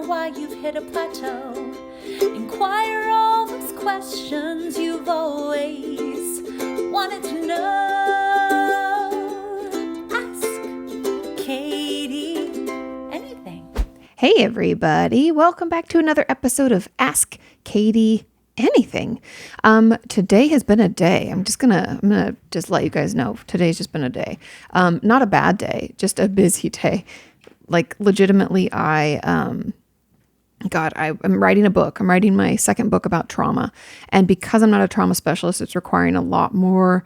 why you've hit a plateau. Inquire all those questions you've always wanted to know. Ask Kati Anything. Hey everybody, welcome back to another episode of Ask Kati Anything. Today has been a day. I'm gonna just let you guys know. Today's just been a day. Not a bad day, just a busy day. Like legitimately, I'm writing a book. I'm writing my second book about trauma. And because I'm not a trauma specialist, it's requiring a lot more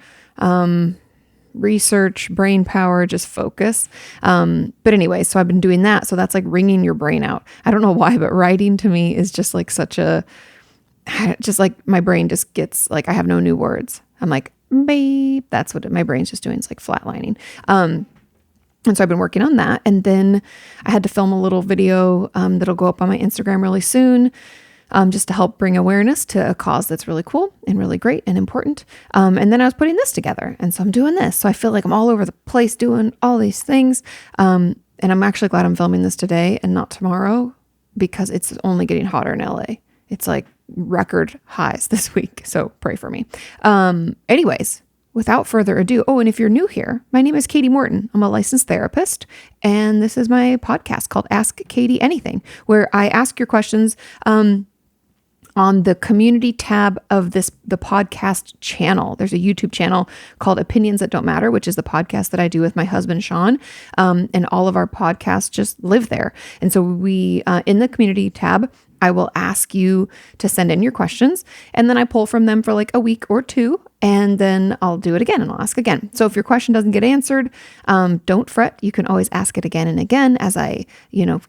research, brain power, just focus. But anyway, so I've been doing that. So that's like wringing your brain out. I don't know why, but writing to me is just like just like my brain just gets like, I have no new words. I'm like, babe, that's what my brain's just doing. It's like flatlining. And so I've been working on that. And then I had to film a little video that'll go up on my Instagram really soon, just to help bring awareness to a cause that's really cool and really great and important. And then I was putting this together. And so I'm doing this. So I feel like I'm all over the place doing all these things. And I'm actually glad I'm filming this today and not tomorrow because it's only getting hotter in LA. It's like record highs this week. So pray for me. Anyways. Without further ado, and if you're new here, my name is Kati Morton. I'm a licensed therapist, and this is my podcast called Ask Kati Anything, where I ask your questions on the community tab of the podcast channel. There's a YouTube channel called Opinions That Don't Matter, which is the podcast that I do with my husband, Sean, and all of our podcasts just live there. And so we, in the community tab, I will ask you to send in your questions, and then I pull from them for like a week or two, and then I'll do it again and I'll ask again. So if your question doesn't get answered, don't fret. You can always ask it again and again as I,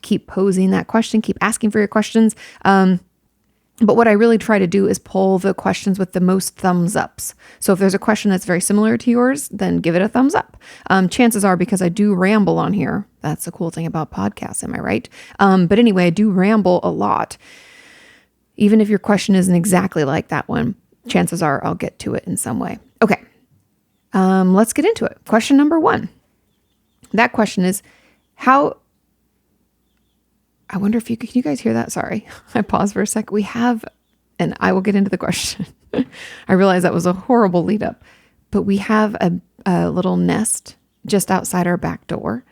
keep posing that question, keep asking for your questions. But what I really try to do is pull the questions with the most thumbs ups. So if there's a question that's very similar to yours, then give it a thumbs up. Chances are, because I do ramble on here, that's the cool thing about podcasts, am I right? But anyway, I do ramble a lot. Even if your question isn't exactly like that one, chances are I'll get to it in some way. Okay, let's get into it. Question number 1. That question is, I wonder if can you guys hear that? Sorry, I paused for a sec. And I will get into the question. I realize that was a horrible lead up, but we have a little nest just outside our back door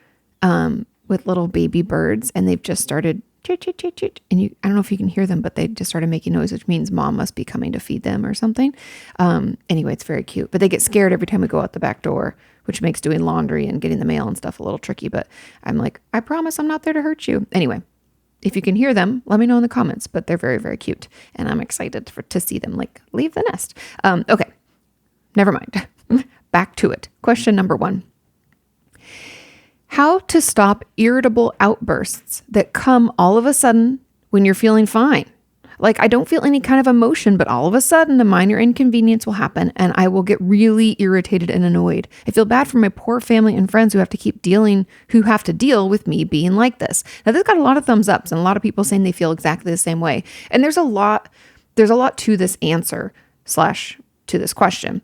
with little baby birds, and they've just started chit, chit, chit, chit. And I don't know if you can hear them, but they just started making noise, which means mom must be coming to feed them or something. Anyway, it's very cute, but they get scared every time we go out the back door, which makes doing laundry and getting the mail and stuff a little tricky. But I'm like, I promise I'm not there to hurt you. Anyway, if you can hear them, let me know in the comments, but they're very, very cute. And I'm excited to see them leave the nest. Okay, never mind. Back to it. Question number 1. How to stop irritable outbursts that come all of a sudden when you're feeling fine. Like, I don't feel any kind of emotion, but all of a sudden a minor inconvenience will happen and I will get really irritated and annoyed. I feel bad for my poor family and friends who have to deal with me being like this. Now, this got a lot of thumbs ups and a lot of people saying they feel exactly the same way. And there's a lot to this answer / to this question.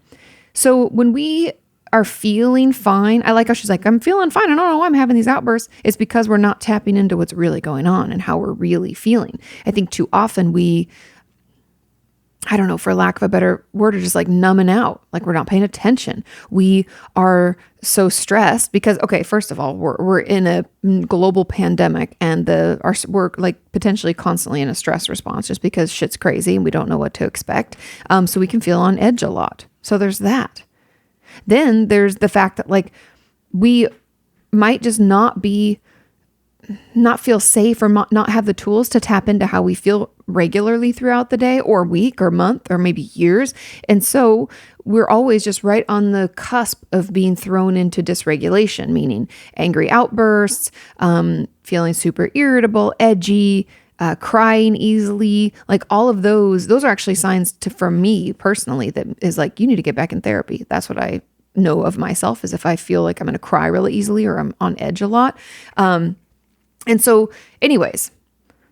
So when we are feeling fine, I like how she's like, I'm feeling fine. I don't know why I'm having these outbursts. It's because we're not tapping into what's really going on and how we're really feeling. I think too often I don't know, for lack of a better word, are just like numbing out. Like we're not paying attention. We are so stressed because, okay, first of all, we're in a global pandemic and we're like potentially constantly in a stress response just because shit's crazy and we don't know what to expect. So we can feel on edge a lot. So there's that. Then there's the fact that like we might just not feel safe or not have the tools to tap into how we feel regularly throughout the day or week or month or maybe years. And so we're always just right on the cusp of being thrown into dysregulation, meaning angry outbursts, feeling super irritable, edgy, crying easily, like all of those are actually signs for me personally that is like, you need to get back in therapy. That's what I know of myself, is if I feel like I'm going to cry really easily or I'm on edge a lot. And so anyways,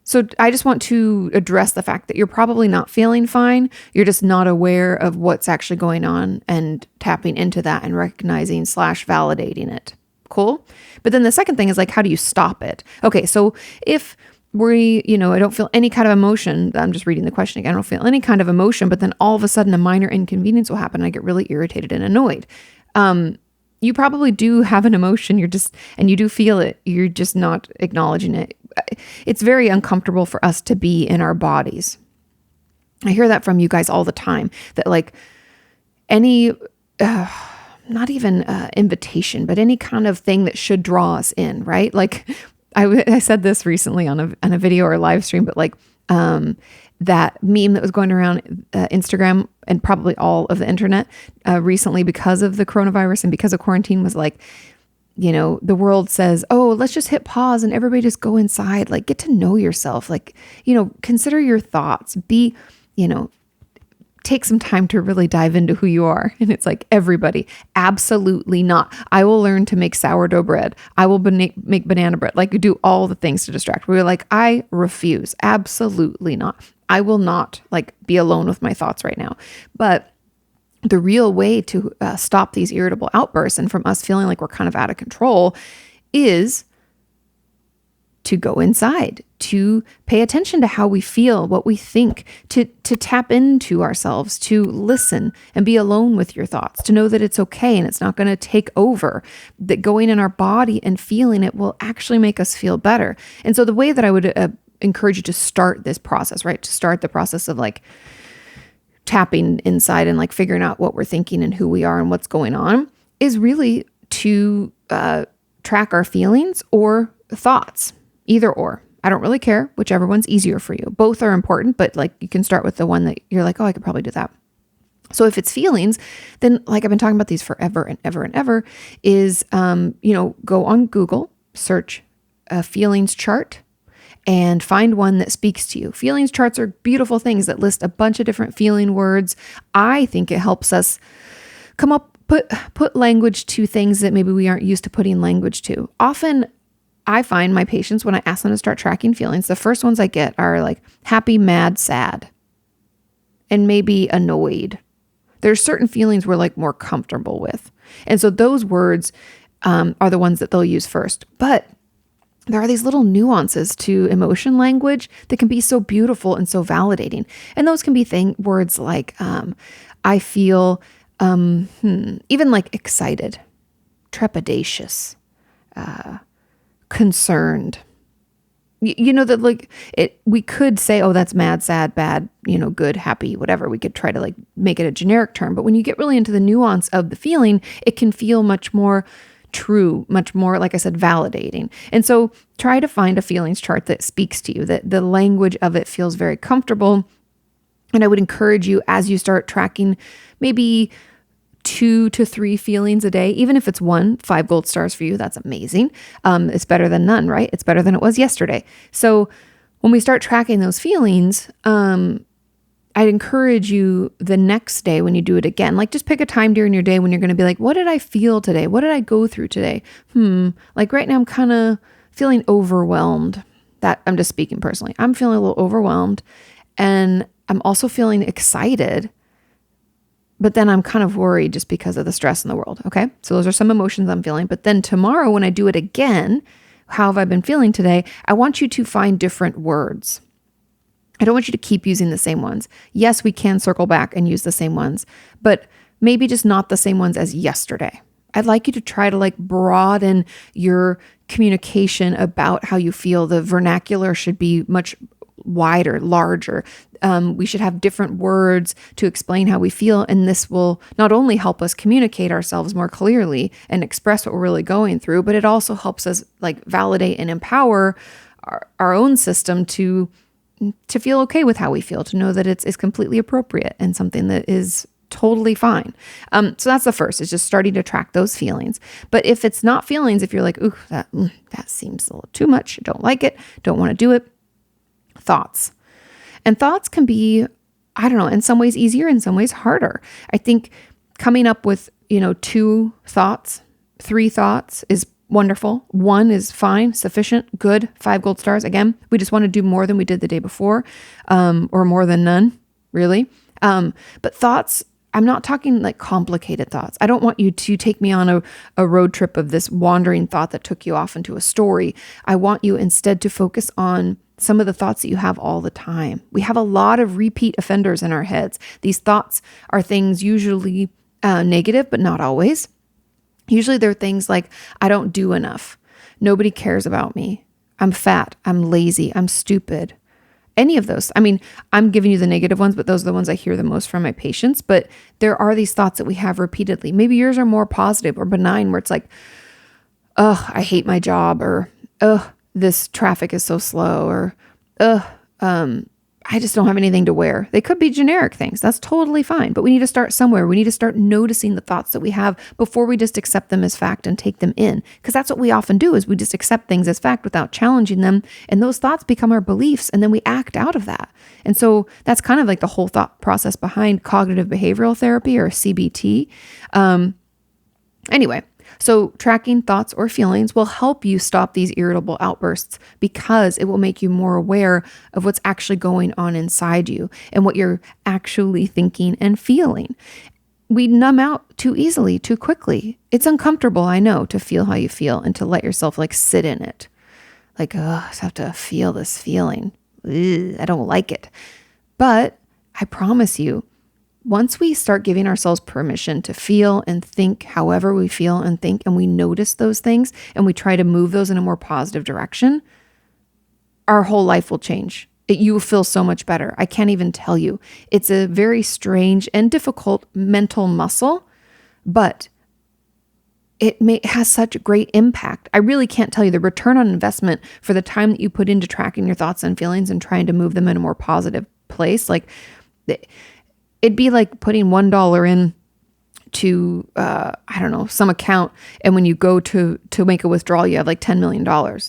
so I just want to address the fact that you're probably not feeling fine. You're just not aware of what's actually going on and tapping into that and recognizing / validating it. Cool. But then the second thing is like, how do you stop it? Okay. So if I don't feel any kind of emotion. I'm just reading the question again. I don't feel any kind of emotion, but then all of a sudden a minor inconvenience will happen. And I get really irritated and annoyed. You probably do have an emotion. And you do feel it. You're just not acknowledging it. It's very uncomfortable for us to be in our bodies. I hear that from you guys all the time, that like any, not even invitation, but any kind of thing that should draw us in, right? Like I said this recently on a video or a live stream, but like that meme that was going around Instagram and probably all of the internet recently because of the coronavirus and because of quarantine was like, the world says, oh, let's just hit pause and everybody just go inside, like get to know yourself, like, consider your thoughts, take some time to really dive into who you are. And it's like, everybody, absolutely not. I will learn to make sourdough bread. I will make banana bread, like do all the things to distract. We're like, I refuse. Absolutely not. I will not like be alone with my thoughts right now. But the real way to stop these irritable outbursts and from us feeling like we're kind of out of control is to go inside, to pay attention to how we feel, what we think, to tap into ourselves, to listen and be alone with your thoughts, to know that it's okay and it's not going to take over, that going in our body and feeling it will actually make us feel better. And so the way that I would encourage you to start this process, right? To start the process of like tapping inside and like figuring out what we're thinking and who we are and what's going on is really to track our feelings or thoughts. Either or. I don't really care, whichever one's easier for you. Both are important, but like you can start with the one that you're like, oh, I could probably do that. So if it's feelings, then like I've been talking about these forever and ever and ever is, go on Google, search a feelings chart and find one that speaks to you. Feelings charts are beautiful things that list a bunch of different feeling words. I think it helps us put language to things that maybe we aren't used to putting language to. Often I find my patients, when I ask them to start tracking feelings, the first ones I get are like happy, mad, sad, and maybe annoyed. There's certain feelings we're like more comfortable with. And so those words are the ones that they'll use first. But there are these little nuances to emotion language that can be so beautiful and so validating. And those can be words like, I feel, even like excited, trepidatious, concerned, that like we could say, oh, that's mad, sad, bad, good, happy, whatever. We could try to like make it a generic term. But when you get really into the nuance of the feeling, it can feel much more true, much more, like I said, validating. And so try to find a feelings chart that speaks to you, that the language of it feels very comfortable. And I would encourage you as you start tracking maybe 2 to 3 feelings a day, even if it's 1, 5 gold stars for you, that's amazing. It's better than none, right? It's better than it was yesterday. So when we start tracking those feelings, I'd encourage you the next day when you do it again, like just pick a time during your day when you're going to be like, what did I feel today? What did I go through today? Like right now I'm kind of feeling overwhelmed. That I'm just speaking personally. I'm feeling a little overwhelmed and I'm also feeling excited. But then I'm kind of worried just because of the stress in the world. Okay. So those are some emotions I'm feeling. But then tomorrow when I do it again, how have I been feeling today? I want you to find different words. I don't want you to keep using the same ones. Yes, we can circle back and use the same ones, but maybe just not the same ones as yesterday. I'd like you to try to like broaden your communication about how you feel. The vernacular should be much wider, larger. We should have different words to explain how we feel. And this will not only help us communicate ourselves more clearly and express what we're really going through, but it also helps us like validate and empower our own system to feel okay with how we feel, to know that it's completely appropriate and something that is totally fine. So that's the first, is just starting to track those feelings. But if it's not feelings, if you're like, ooh, that seems a little too much, don't like it, don't want to do it, thoughts. And thoughts can be, I don't know, in some ways easier, in some ways harder. I think coming up with, 2 thoughts, 3 thoughts is wonderful. 1 is fine, sufficient, good, 5 gold stars. Again, we just want to do more than we did the day before, or more than none, really. But thoughts, I'm not talking like complicated thoughts. I don't want you to take me on a road trip of this wandering thought that took you off into a story. I want you instead to focus on some of the thoughts that you have all the time. We have a lot of repeat offenders in our heads. These thoughts are things usually negative, but not always. Usually they're things like, I don't do enough. Nobody cares about me. I'm fat. I'm lazy. I'm stupid. Any of those. I mean, I'm giving you the negative ones, but those are the ones I hear the most from my patients. But there are these thoughts that we have repeatedly. Maybe yours are more positive or benign, where it's like, oh, I hate my job, or, oh, this traffic is so slow, or, I just don't have anything to wear. They could be generic things. That's totally fine. But we need to start somewhere. We need to start noticing the thoughts that we have before we just accept them as fact and take them in. Because that's what we often do, is we just accept things as fact without challenging them. And those thoughts become our beliefs, and then we act out of that. And so that's kind of like the whole thought process behind cognitive behavioral therapy, or CBT. Anyway, so tracking thoughts or feelings will help you stop these irritable outbursts, because it will make you more aware of what's actually going on inside you and what you're actually thinking and feeling. We numb out too easily, too quickly. It's uncomfortable, I know, to feel how you feel and to let yourself like sit in it. Like, oh, I just have to feel this feeling. Ugh, I don't like it. But I promise you, once we start giving ourselves permission to feel and think however we feel and think, and we notice those things and we try to move those in a more positive direction, our whole life will change. You will feel so much better. I can't even tell you. It's a very strange and difficult mental muscle, but it has such a great impact. I really can't tell you the return on investment for the time that you put into tracking your thoughts and feelings and trying to move them in a more positive place. Like, it'd be like putting $1 in to, I don't know, some account. And when you go to make a withdrawal, you have like $10 million.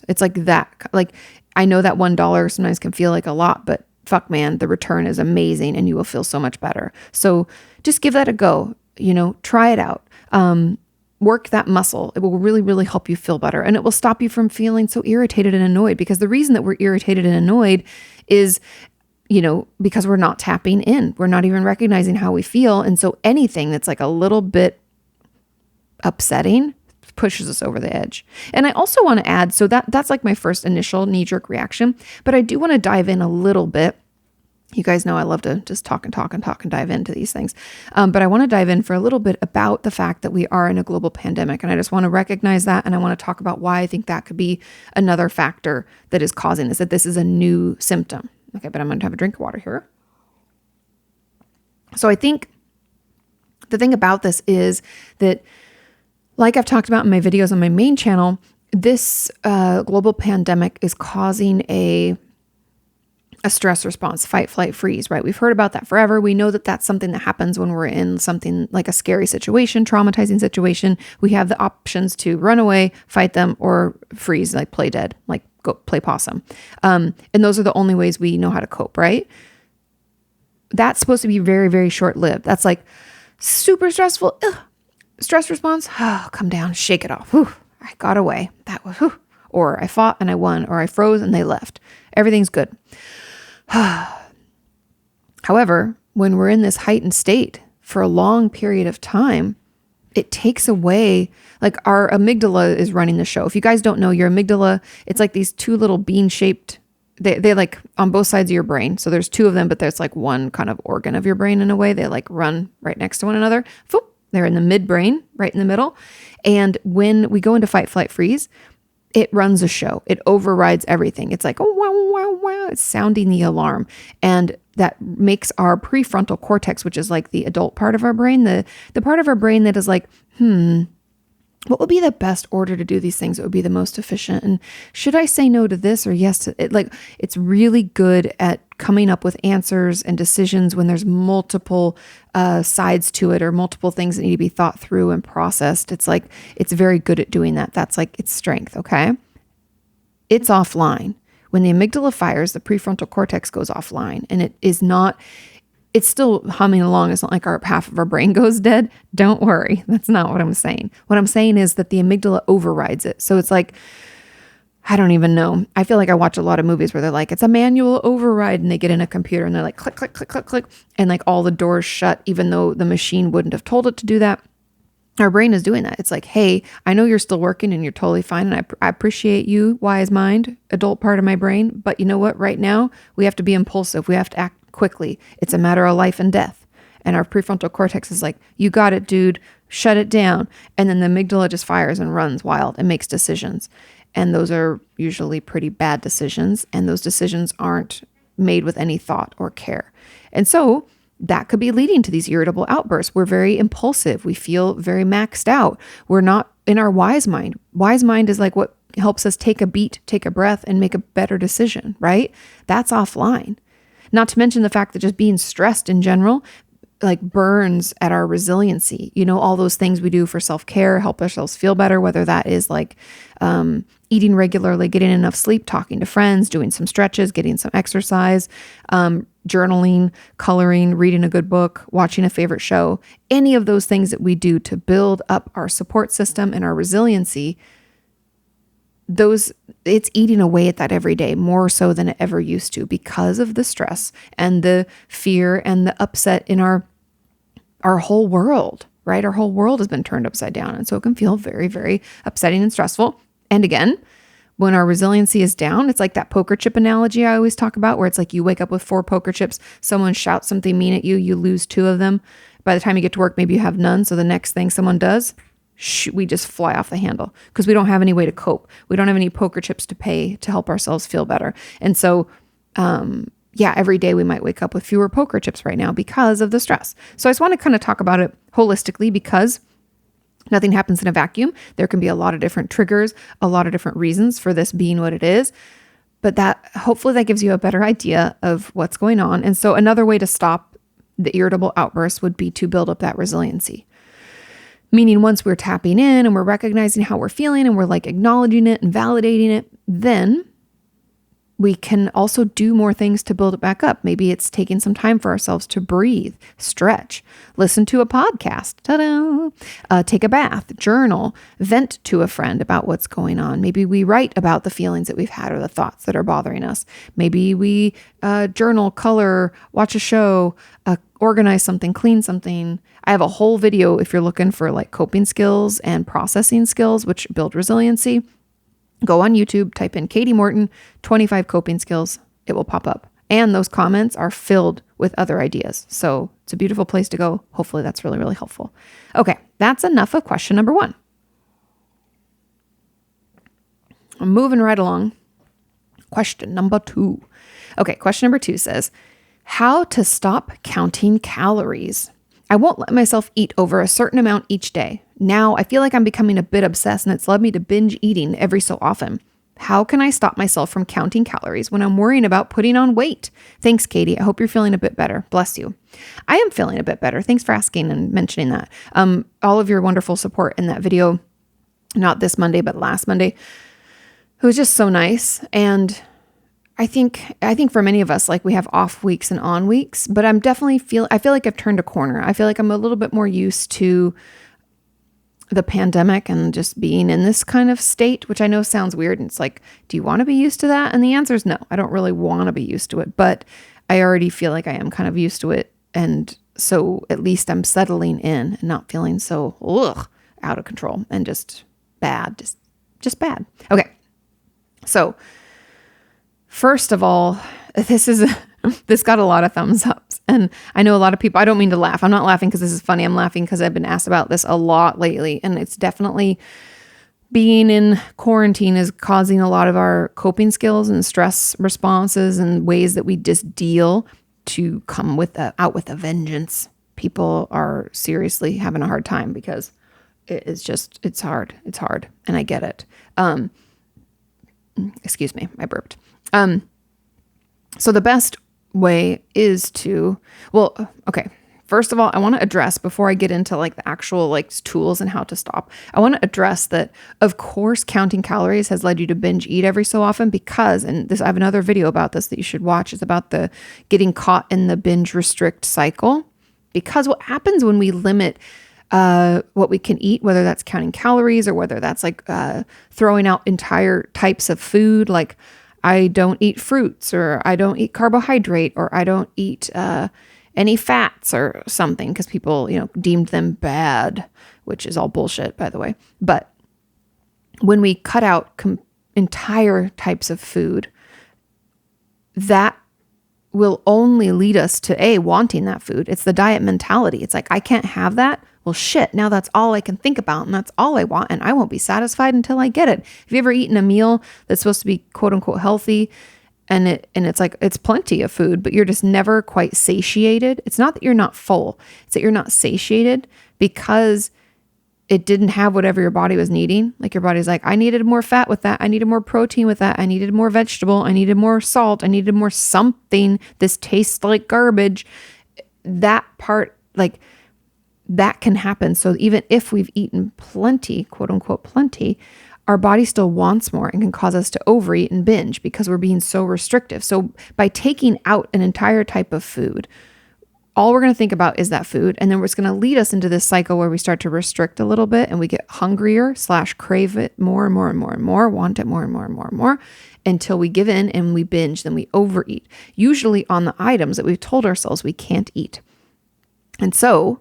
It's like that. Like, I know that $1 sometimes can feel like a lot, but fuck, man, the return is amazing and you will feel so much better. So just give that a go, try it out. Work that muscle. It will really, really help you feel better. And it will stop you from feeling so irritated and annoyed, because the reason that we're irritated and annoyed is because we're not tapping in. We're not even recognizing how we feel. And so anything that's like a little bit upsetting pushes us over the edge. And I also want to add, so that's like my first initial knee-jerk reaction, but I do want to dive in a little bit. You guys know I love to just talk and dive into these things. But I want to dive in for a little bit about the fact that we are in a global pandemic. And I just want to recognize that. And I want to talk about why I think that could be another factor that is causing this, that this is a new symptom. Okay, but I'm going to have a drink of water here. So I think the thing about this is that, like I've talked about in my videos on my main channel, this global pandemic is causing a stress response, fight, flight, freeze, right? We've heard about that forever. We know that that's something that happens when we're in something like a scary situation, traumatizing situation. We have the options to run away, fight them, or freeze, like play dead, like go play possum. And those are the only ways we know how to cope, right? That's supposed to be very, very short-lived. That's like super stressful. Ugh. Stress response. Oh, come down, shake it off. Whew, I got away. That was, whew. Or I fought and I won, or I froze and they left. Everything's good. However, when we're in this heightened state for a long period of time, it takes away, like our amygdala is running the show. If you guys don't know, your amygdala, it's like these two little bean-shaped, they like on both sides of your brain. So there's two of them, but there's like one kind of organ of your brain in a way. They like run right next to one another. They're in the midbrain, right in the middle. And when we go into fight, flight, freeze, it runs a show. It overrides everything. It's like, oh, wow, wow, wow. It's sounding the alarm. And that makes our prefrontal cortex, which is like the adult part of our brain, the part of our brain that is like, what would be the best order to do these things that would be the most efficient? And should I say no to this or yes to it? Like, it's really good at coming up with answers and decisions when there's multiple sides to it, or multiple things that need to be thought through and processed. It's like, it's very good at doing that. That's like its strength. Okay. It's offline. When the amygdala fires, the prefrontal cortex goes offline, and it's still humming along. It's not like half of our brain goes dead. Don't worry. That's not what I'm saying. What I'm saying is that the amygdala overrides it. So it's like, I don't even know. I feel like I watch a lot of movies where they're like, it's a manual override, and they get in a computer and they're like, click, click, click, click, click. And like all the doors shut, even though the machine wouldn't have told it to do that. Our brain is doing that. It's like, hey, I know you're still working and you're totally fine. And I appreciate you, wise mind, adult part of my brain. But you know what? Right now, we have to be impulsive. We have to act quickly. It's a matter of life and death. And our prefrontal cortex is like, you got it, dude. Shut it down. And then the amygdala just fires and runs wild and makes decisions. And those are usually pretty bad decisions. And those decisions aren't made with any thought or care. And so that could be leading to these irritable outbursts. We're very impulsive. We feel very maxed out. We're not in our wise mind. Wise mind is like what helps us take a beat, take a breath, and make a better decision, right? That's offline. Not to mention the fact that just being stressed in general, like burns at our resiliency. You know, all those things we do for self-care, help ourselves feel better, whether that is like eating regularly, getting enough sleep, talking to friends, doing some stretches, getting some exercise, journaling, coloring, reading a good book, watching a favorite show, any of those things that we do to build up our support system and our resiliency, it's eating away at that every day, more so than it ever used to, because of the stress and the fear and the upset in our whole world, right? Our whole world has been turned upside down. And so it can feel very, very upsetting and stressful. And again, when our resiliency is down, it's like that poker chip analogy I always talk about, where it's like you wake up with 4 poker chips, someone shouts something mean at you, you lose 2 of them. By the time you get to work, maybe you have none. So the next thing someone does, we just fly off the handle because we don't have any way to cope. We don't have any poker chips to pay to help ourselves feel better. And so, every day we might wake up with fewer poker chips right now because of the stress. So I just want to kind of talk about it holistically, because nothing happens in a vacuum. There can be a lot of different triggers, a lot of different reasons for this being what it is. But hopefully that gives you a better idea of what's going on. And so another way to stop the irritable outbursts would be to build up that resiliency. Meaning once we're tapping in and we're recognizing how we're feeling and we're like acknowledging it and validating it, then we can also do more things to build it back up. Maybe it's taking some time for ourselves to breathe, stretch, listen to a podcast, take a bath, journal, vent to a friend about what's going on. Maybe we write about the feelings that we've had or the thoughts that are bothering us. Maybe we journal, color, watch a show, organize something, clean something. I have a whole video if you're looking for like coping skills and processing skills, which build resiliency. Go on YouTube, type in Kati Morton, 25 coping skills. It will pop up. And those comments are filled with other ideas. So it's a beautiful place to go. Hopefully that's really, really helpful. Okay, that's enough of question number 1. I'm moving right along. Question number 2. Okay, question number 2 says, how to stop counting calories. I won't let myself eat over a certain amount each day. Now I feel like I'm becoming a bit obsessed, and it's led me to binge eating every so often. How can I stop myself from counting calories when I'm worrying about putting on weight? Thanks, Kati. I hope you're feeling a bit better. Bless you. I am feeling a bit better. Thanks for asking and mentioning that. All of your wonderful support in that video, not this Monday, but last Monday, it was just so nice. And I think for many of us, like we have off weeks and on weeks, but I feel like I've turned a corner. I feel like I'm a little bit more used to the pandemic and just being in this kind of state, which I know sounds weird. And it's like, do you want to be used to that? And the answer is no, I don't really want to be used to it, but I already feel like I am kind of used to it. And so at least I'm settling in and not feeling so out of control and just bad, just bad. Okay. So first of all, this got a lot of thumbs ups, and I know a lot of people, I don't mean to laugh. I'm not laughing because this is funny. I'm laughing because I've been asked about this a lot lately, and it's definitely being in quarantine is causing a lot of our coping skills and stress responses and ways that we just deal to come out with a vengeance. People are seriously having a hard time because it's hard. It's hard. And I get it. Excuse me, I burped. So the best way is first of all, I want to address, before I get into like the actual like tools and how to stop, I want to address that, of course, counting calories has led you to binge eat every so often because, and this, I have another video about this that you should watch. It's about the getting caught in the binge restrict cycle, because what happens when we limit what we can eat, whether that's counting calories or whether that's like throwing out entire types of food, like I don't eat fruits, or I don't eat carbohydrate, or I don't eat any fats or something, because people, deemed them bad, which is all bullshit, by the way. But when we cut out entire types of food, that will only lead us to wanting that food. It's the diet mentality. It's like, I can't have that. Well, shit, now that's all I can think about and that's all I want, and I won't be satisfied until I get it. Have you ever eaten a meal that's supposed to be quote unquote healthy, and it's like, it's plenty of food, but you're just never quite satiated? It's not that you're not full. It's that you're not satiated because it didn't have whatever your body was needing. Like your body's like, I needed more fat with that. I needed more protein with that. I needed more vegetable. I needed more salt. I needed more something. This tastes like garbage. That part, like, that can happen. So even if we've eaten plenty, quote unquote plenty, our body still wants more and can cause us to overeat and binge because we're being so restrictive. So by taking out an entire type of food, all we're going to think about is that food. And then it's going to lead us into this cycle where we start to restrict a little bit and we get hungrier / crave it more and more and more and more, want it more and more and more and more, until we give in and we binge, then we overeat, usually on the items that we've told ourselves we can't eat. And so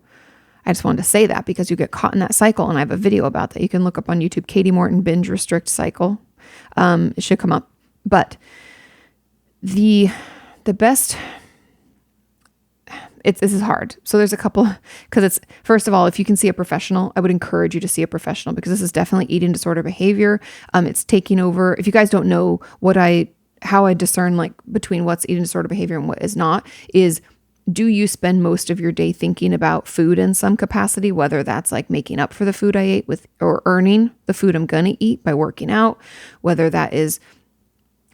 I just wanted to say that because you get caught in that cycle. And I have a video about that. You can look up on YouTube, Katie Morton binge restrict cycle. It should come up. But the best... This is hard. So there's a couple, because it's, first of all, if you can see a professional, I would encourage you to see a professional, because this is definitely eating disorder behavior. It's taking over. If you guys don't know how I discern like between what's eating disorder behavior and what is not, is do you spend most of your day thinking about food in some capacity, whether that's like making up for the food I ate or earning the food I'm going to eat by working out, whether that is,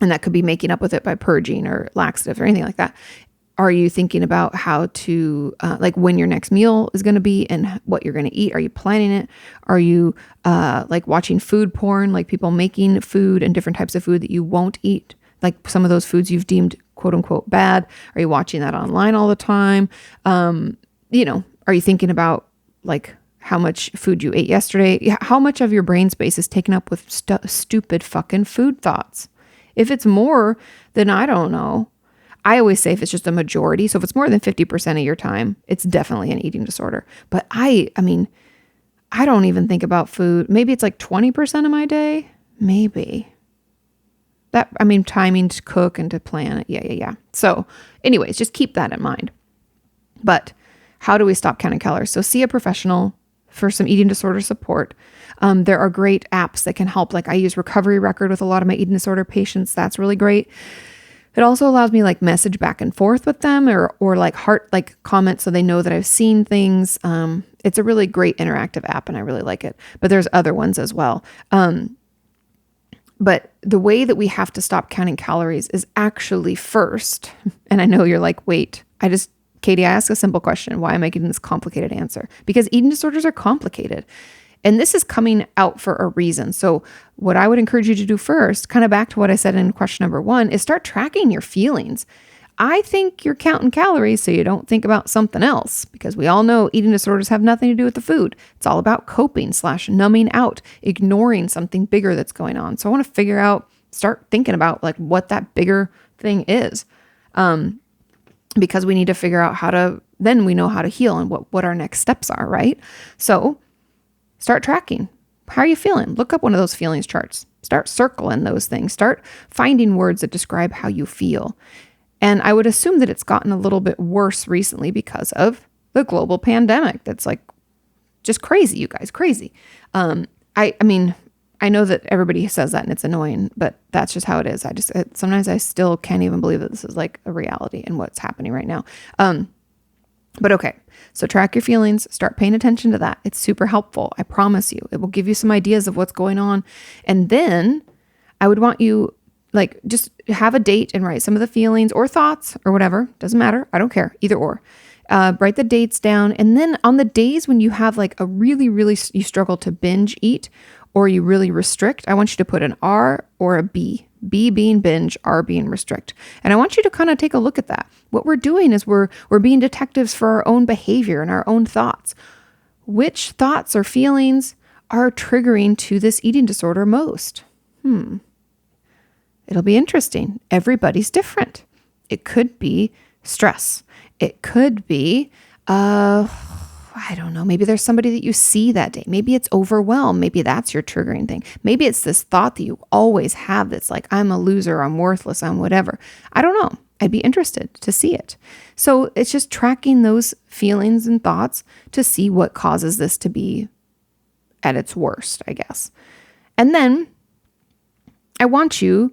and that could be making up with it by purging or laxatives or anything like that. Are you thinking about how to, like when your next meal is going to be and what you're going to eat? Are you planning it? Are you like watching food porn, like people making food and different types of food that you won't eat? Like some of those foods you've deemed quote unquote bad. Are you watching that online all the time? Are you thinking about like how much food you ate yesterday? How much of your brain space is taken up with stupid fucking food thoughts? If it's more, then I don't know. I always say if it's just a majority, so if it's more than 50% of your time, it's definitely an eating disorder. But I don't even think about food. Maybe it's like 20% of my day. Maybe. Timing to cook and to plan it. Yeah. So anyways, just keep that in mind. But how do we stop counting calories? So see a professional for some eating disorder support. There are great apps that can help. Like I use Recovery Record with a lot of my eating disorder patients. That's really great. It also allows me like message back and forth with them or like heart, like comments so they know that I've seen things. It's a really great interactive app and I really like it, but there's other ones as well. But the way that we have to stop counting calories is actually first. And I know you're like, wait, Katie, I asked a simple question. Why am I getting this complicated answer? Because eating disorders are complicated. And this is coming out for a reason. So what I would encourage you to do first, kind of back to what I said in question number 1, is start tracking your feelings. I think you're counting calories so you don't think about something else, because we all know eating disorders have nothing to do with the food. It's all about coping / numbing out, ignoring something bigger that's going on. So I want to start thinking about like what that bigger thing is. Because we need to figure out then we know how to heal and what our next steps are, right? So start tracking. How are you feeling? Look up one of those feelings charts. Start circling those things. Start finding words that describe how you feel. And I would assume that it's gotten a little bit worse recently because of the global pandemic. That's like just crazy, you guys, crazy. I know that everybody says that and it's annoying, but that's just how it is. Sometimes I still can't even believe that this is like a reality and what's happening right now. But okay, so track your feelings, start paying attention to that. It's super helpful. I promise you, it will give you some ideas of what's going on. And then I would want you like, just have a date and write some of the feelings or thoughts or whatever. Doesn't matter. I don't care. Either or. Write the dates down. And then on the days when you have like a really, really, you struggle to binge eat or you really restrict, I want you to put an R or a B. B being binge, R being restrict. And I want you to kind of take a look at that. What we're doing is we're being detectives for our own behavior and our own thoughts. Which thoughts or feelings are triggering to this eating disorder most? It'll be interesting. Everybody's different. It could be stress. It could be, I don't know, maybe there's somebody that you see that day. Maybe it's overwhelm. Maybe that's your triggering thing. Maybe it's this thought that you always have that's like, I'm a loser, I'm worthless, I'm whatever. I don't know. I'd be interested to see it. So it's just tracking those feelings and thoughts to see what causes this to be at its worst, I guess. And then I want you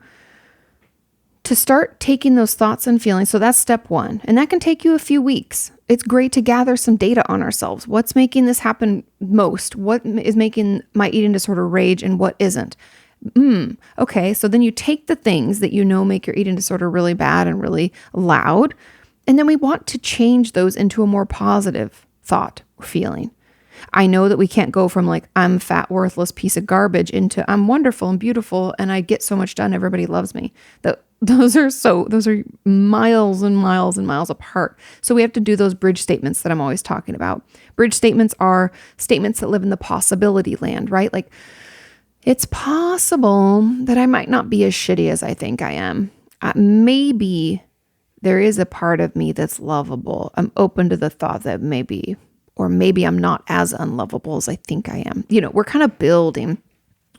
to start taking those thoughts and feelings. So that's step one. And that can take you a few weeks. It's great to gather some data on ourselves. What's making this happen most? What is making my eating disorder rage and what isn't? Okay. So then you take the things that you know make your eating disorder really bad and really loud. And then we want to change those into a more positive thought or feeling. I know that we can't go from like, I'm a fat, worthless piece of garbage into I'm wonderful and beautiful and I get so much done. Everybody loves me. Those are miles and miles and miles apart. So we have to do those bridge statements that I'm always talking about. Bridge statements are statements that live in the possibility land, right? Like, it's possible that I might not be as shitty as I think I am. Maybe there is a part of me that's lovable. I'm open to the thought that maybe I'm not as unlovable as I think I am. We're kind of building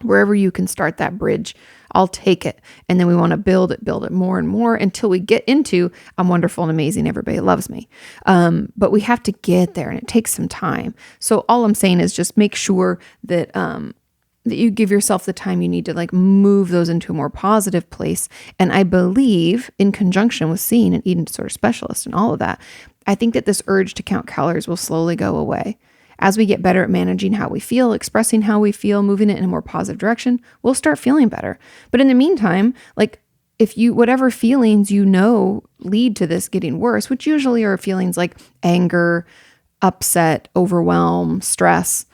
wherever you can start that bridge. I'll take it. And then we want to build it more and more until we get into I'm wonderful and amazing. Everybody loves me. But we have to get there and it takes some time. So all I'm saying is just make sure that, that you give yourself the time you need to like move those into a more positive place. And I believe in conjunction with seeing an eating disorder specialist and all of that, I think that this urge to count calories will slowly go away. As we get better at managing how we feel, expressing how we feel, moving it in a more positive direction, we'll start feeling better. But in the meantime, like whatever feelings lead to this getting worse, which usually are feelings like anger, upset, overwhelm, stress,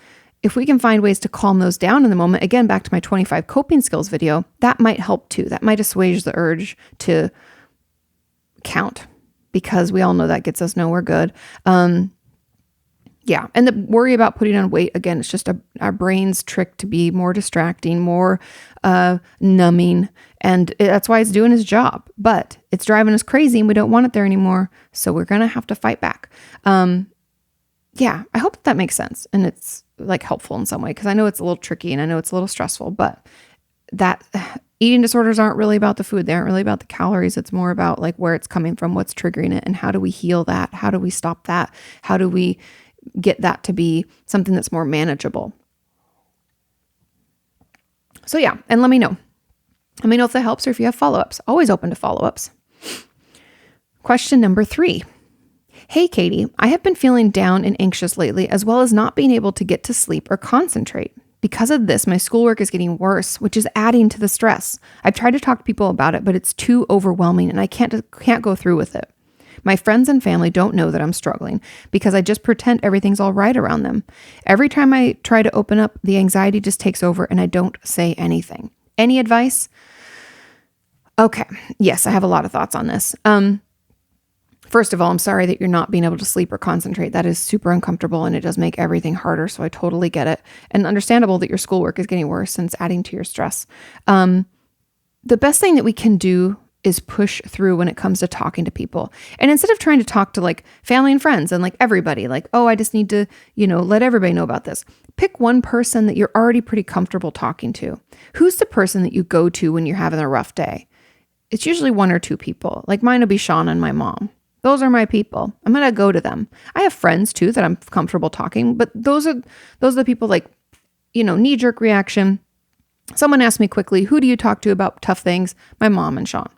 if we can find ways to calm those down in the moment, again, back to my 25 coping skills video, that might help too. That might assuage the urge to count because we all know that gets us nowhere good. Yeah. And the worry about putting on weight, again, it's just our brain's trick to be more distracting, more numbing. And that's why it's doing its job. But it's driving us crazy and we don't want it there anymore. So we're going to have to fight back. Yeah, I hope that makes sense. And it's like helpful in some way because I know it's a little tricky and I know it's a little stressful. But that eating disorders aren't really about the food. They aren't really about the calories. It's more about like where it's coming from, what's triggering it, and how do we heal that? How do we stop that? How do we get that to be something that's more manageable? So yeah, and let me know. Let me know if that helps or if you have follow-ups. Always open to follow-ups. Question number 3. Hey, Kati, I have been feeling down and anxious lately, as well as not being able to get to sleep or concentrate. Because of this, my schoolwork is getting worse, which is adding to the stress. I've tried to talk to people about it, but it's too overwhelming and I can't go through with it. My friends and family don't know that I'm struggling because I just pretend everything's all right around them. Every time I try to open up, the anxiety just takes over and I don't say anything. Any advice? Okay. Yes, I have a lot of thoughts on this. First of all, I'm sorry that you're not being able to sleep or concentrate. That is super uncomfortable and it does make everything harder. So I totally get it. And understandable that your schoolwork is getting worse and it's adding to your stress. The best thing that we can do is push through when it comes to talking to people. And instead of trying to talk to like family and friends and like everybody, like, oh, I just need to, let everybody know about this. Pick one person that you're already pretty comfortable talking to. Who's the person that you go to when you're having a rough day? It's usually one or two people. Like mine will be Sean and my mom. Those are my people. I'm going to go to them. I have friends too that I'm comfortable talking, but those are the people like, knee-jerk reaction. Someone asked me quickly, who do you talk to about tough things? My mom and Sean.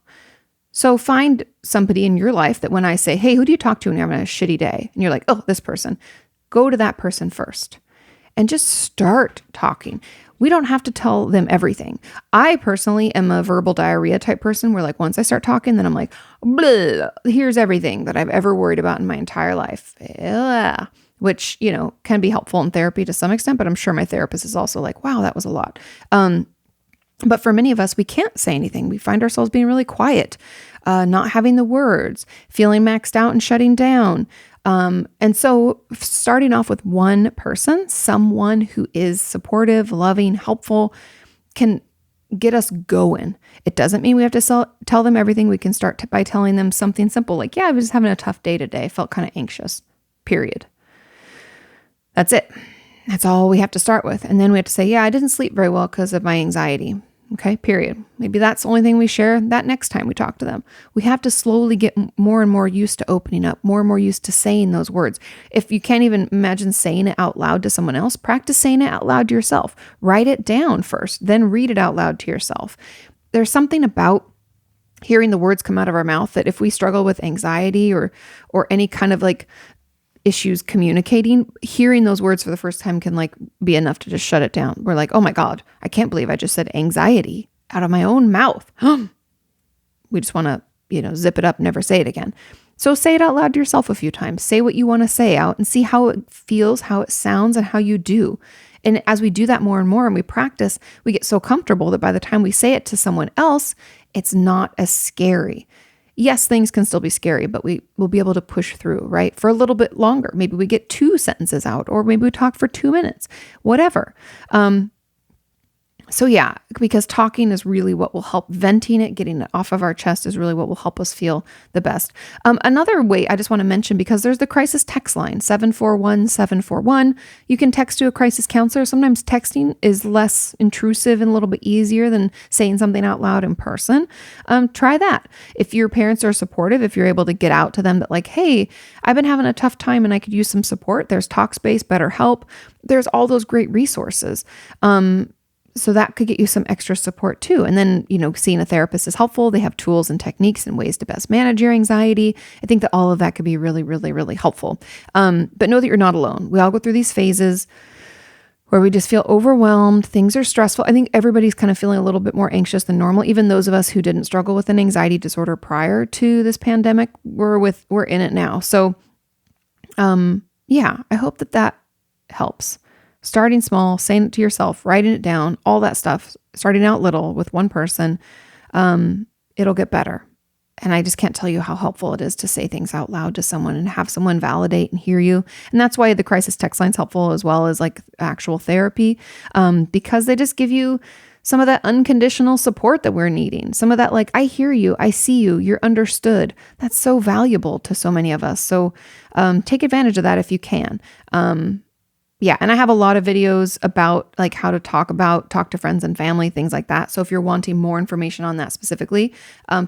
So find somebody in your life that when I say, hey, who do you talk to when you're having a shitty day? And you're like, oh, this person. Go to that person first and just start talking. We don't have to tell them everything. I personally am a verbal diarrhea type person where like once I start talking, then I'm like, here's everything that I've ever worried about in my entire life. Which, can be helpful in therapy to some extent, but I'm sure my therapist is also like, wow, that was a lot. But for many of us, we can't say anything. We find ourselves being really quiet, not having the words, feeling maxed out and shutting down. And so starting off with one person, someone who is supportive, loving, helpful, can get us going. It doesn't mean we have to tell them everything. We can start by telling them something simple like, yeah, I was just having a tough day today. I felt kind of anxious, period. That's it. That's all we have to start with. And then we have to say, yeah, I didn't sleep very well because of my anxiety. Okay, period. Maybe that's the only thing we share that next time we talk to them. We have to slowly get more and more used to opening up, more and more used to saying those words. If you can't even imagine saying it out loud to someone else, practice saying it out loud to yourself. Write it down first, then read it out loud to yourself. There's something about hearing the words come out of our mouth that if we struggle with anxiety or any kind of like issues communicating, hearing those words for the first time can like be enough to just shut it down. We're like, oh my God, I can't believe I just said anxiety out of my own mouth. We just want to, zip it up, never say it again. So say it out loud to yourself a few times. Say what you want to say out and see how it feels, how it sounds, and how you do. And as we do that more and more and we practice, we get so comfortable that by the time we say it to someone else, it's not as scary. Yes, things can still be scary, but we will be able to push through, right? For a little bit longer. Maybe we get 2 sentences out, or maybe we talk for 2 minutes, whatever. So yeah, because talking is really what will help. Venting it, getting it off of our chest is really what will help us feel the best. Another way I just want to mention, because there's the crisis text line, 741-741. You can text to a crisis counselor. Sometimes texting is less intrusive and a little bit easier than saying something out loud in person. Try that. If your parents are supportive, if you're able to get out to them that like, hey, I've been having a tough time and I could use some support. There's Talkspace, BetterHelp. There's all those great resources. So that could get you some extra support too. And then, seeing a therapist is helpful. They have tools and techniques and ways to best manage your anxiety. I think that all of that could be really, really, really helpful. But know that you're not alone. We all go through these phases where we just feel overwhelmed. Things are stressful. I think everybody's kind of feeling a little bit more anxious than normal. Even those of us who didn't struggle with an anxiety disorder prior to this pandemic, we're in it now. So, I hope that helps. Starting small, saying it to yourself, writing it down, all that stuff, starting out little with one person, it'll get better. And I just can't tell you how helpful it is to say things out loud to someone and have someone validate and hear you. And that's why the crisis text line is helpful as well as like actual therapy, because they just give you some of that unconditional support that we're needing. Some of that like, I hear you, I see you, you're understood. That's so valuable to so many of us. So take advantage of that if you can. Yeah. And I have a lot of videos about like how to talk to friends and family, things like that. So if you're wanting more information on that specifically,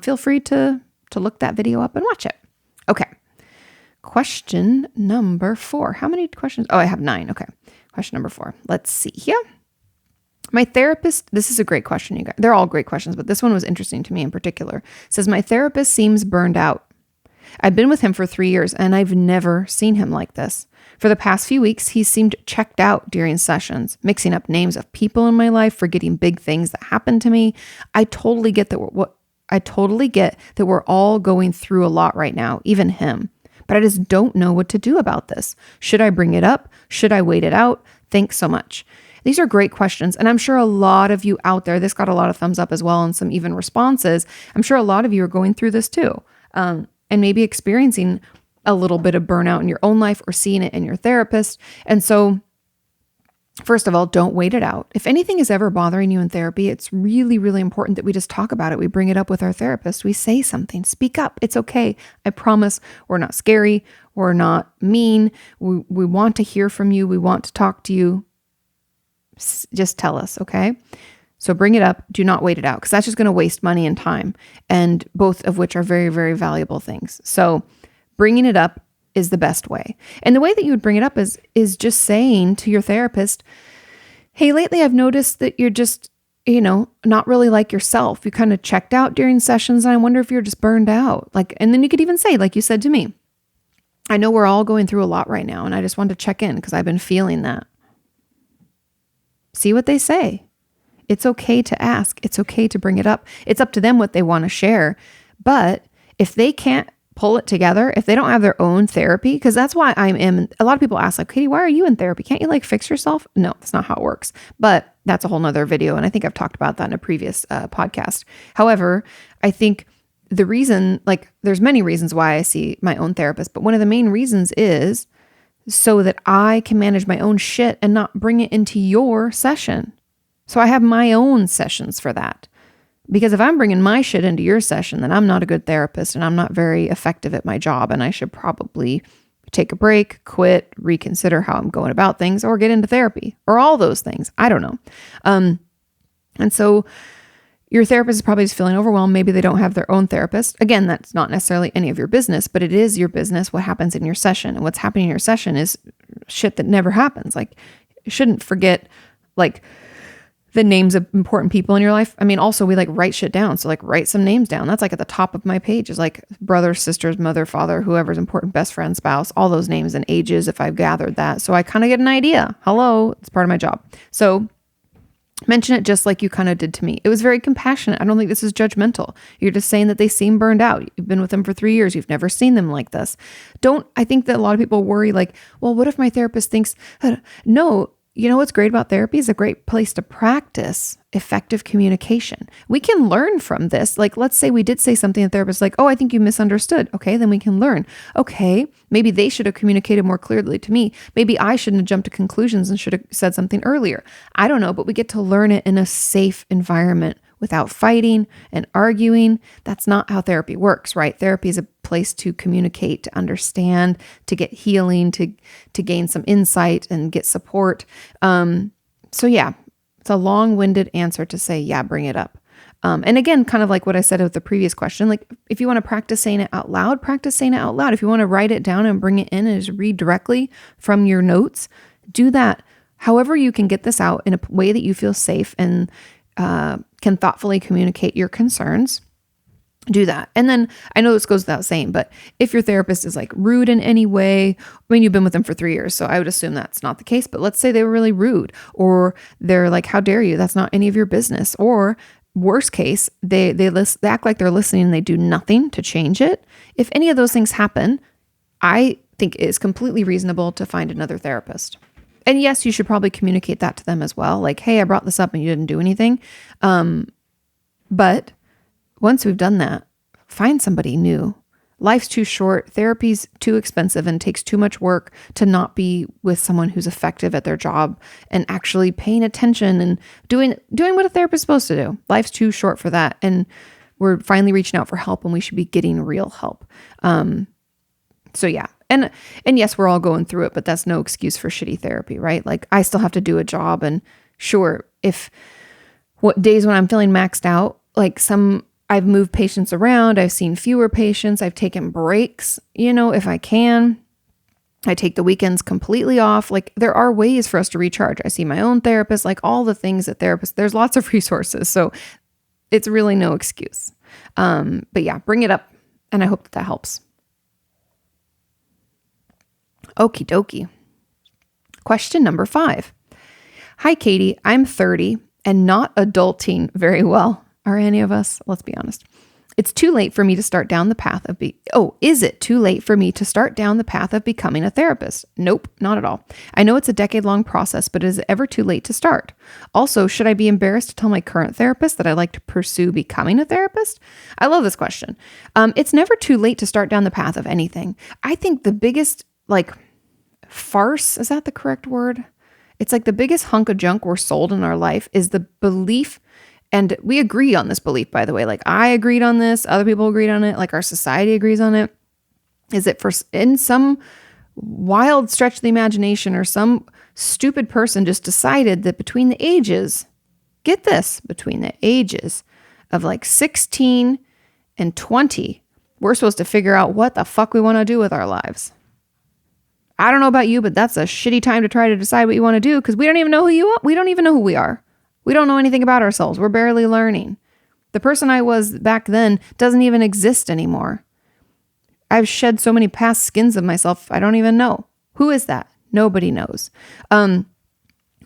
feel free to look that video up and watch it. Okay. Question number 4. How many questions? Oh, I have 9. Okay. Question number 4. Let's see here. My therapist, this is a great question, you guys. They're all great questions, but this one was interesting to me in particular. Says, my therapist seems burned out. I've been with him for 3 years and I've never seen him like this. For the past few weeks, he seemed checked out during sessions, mixing up names of people in my life, forgetting big things that happened to me. I totally get that we're all going through a lot right now, even him. But I just don't know what to do about this. Should I bring it up? Should I wait it out? Thanks so much. These are great questions. And I'm sure a lot of you out there, this got a lot of thumbs up as well and some even responses. I'm sure a lot of you are going through this too. And maybe experiencing a little bit of burnout in your own life or seeing it in your therapist. And so first of all, don't wait it out. If anything is ever bothering you in therapy, it's really, really important that we just talk about it. We bring it up with our therapist. We say something, speak up. It's okay. I promise we're not scary. We're not mean. We want to hear from you. We want to talk to you. Just tell us. Okay. So bring it up. Do not wait it out because that's just going to waste money and time, and both of which are very, very valuable things. So bringing it up is the best way. And the way that you would bring it up is just saying to your therapist, hey, lately I've noticed that you're just, not really like yourself. You kind of checked out during sessions and I wonder if you're just burned out. And then you could even say, like you said to me, I know we're all going through a lot right now and I just wanted to check in because I've been feeling that. See what they say. It's okay to ask. It's okay to bring it up. It's up to them what they want to share. But if they can't pull it together, if they don't have their own therapy, because that's why a lot of people ask like, Katie, why are you in therapy? Can't you fix yourself? No, that's not how it works. But that's a whole nother video. And I think I've talked about that in a previous podcast. However, I think the reason, there's many reasons why I see my own therapist, but one of the main reasons is so that I can manage my own shit and not bring it into your session. So I have my own sessions for that. Because if I'm bringing my shit into your session, then I'm not a good therapist and I'm not very effective at my job. And I should probably take a break, quit, reconsider how I'm going about things, or get into therapy, or all those things. I don't know. And so your therapist is probably just feeling overwhelmed. Maybe they don't have their own therapist. Again, that's not necessarily any of your business, but it is your business what happens in your session. And what's happening in your session is shit that never happens. Like, you shouldn't forget, like, the names of important people in your life. I mean, also we like write shit down. So like write some names down. That's like at the top of my page is like brothers, sisters, mother, father, whoever's important, best friend, spouse, all those names and ages if I've gathered that. So I kind of get an idea. Hello, it's part of my job. So mention it just like you kind of did to me. It was very compassionate. I don't think this is judgmental. You're just saying that they seem burned out. You've been with them for 3 years. You've never seen them like this. I think that a lot of people worry like, well, what if my therapist thinks, no. You know what's great about therapy is a great place to practice effective communication. We can learn from this. Like, let's say we did say something, the therapist like, oh, I think you misunderstood. Okay, then we can learn. Okay, maybe they should have communicated more clearly to me. Maybe I shouldn't have jumped to conclusions and should have said something earlier. I don't know, but we get to learn it in a safe environment without fighting and arguing. That's not how therapy works, right? Therapy is a place to communicate, to understand, to get healing, to gain some insight and get support. So yeah, it's a long-winded answer to say, yeah, bring it up. And again, kind of like what I said with the previous question, like if you want to practice saying it out loud, practice saying it out loud. If you want to write it down and bring it in and just read directly from your notes, do that. However you can get this out in a way that you feel safe and can thoughtfully communicate your concerns, do that. And then I know this goes without saying, but if your therapist is like rude in any way, I mean, you've been with them for 3 years, so I would assume that's not the case, but let's say they were really rude or they're like, how dare you? That's not any of your business. Or worst case, they act like they're listening and they do nothing to change it. If any of those things happen, I think it is completely reasonable to find another therapist. And yes, you should probably communicate that to them as well. Like, hey, I brought this up and you didn't do anything. But once we've done that, find somebody new. Life's too short. Therapy's too expensive and takes too much work to not be with someone who's effective at their job and actually paying attention and doing what a therapist is supposed to do. Life's too short for that. And we're finally reaching out for help and we should be getting real help. So yeah. And yes, we're all going through it, but that's no excuse for shitty therapy, right? Like I still have to do a job, and sure, what days when I'm feeling maxed out, like I've moved patients around, I've seen fewer patients, I've taken breaks, if I can. I take the weekends completely off. Like there are ways for us to recharge. I see my own therapist, like all the things that therapists, there's lots of resources. So it's really no excuse. But yeah, bring it up. And I hope that helps. Okie dokie. Question number 5. Hi, Kati. I'm 30 and not adulting very well. Are any of us? Let's be honest. It's too late for me to start down the path of is it too late for me to start down the path of becoming a therapist? Nope, not at all. I know it's a decade-long process, but is it ever too late to start? Also, should I be embarrassed to tell my current therapist that I'd like to pursue becoming a therapist? I love this question. It's never too late to start down the path of anything. I think the biggest farce, is that the correct word? It's like the biggest hunk of junk we're sold in our life is the belief. And we agree on this belief, by the way. Like I agreed on this, other people agreed on it, like our society agrees on it. Is that in some wild stretch of the imagination or some stupid person just decided that between the ages, get this, between the ages of like 16 and 20, we're supposed to figure out what the fuck we want to do with our lives. I don't know about you, but that's a shitty time to try to decide what you want to do because we don't even know who you are. We don't even know who we are. We don't know anything about ourselves. We're barely learning. The person I was back then doesn't even exist anymore. I've shed so many past skins of myself, I don't even know. Who is that? Nobody knows.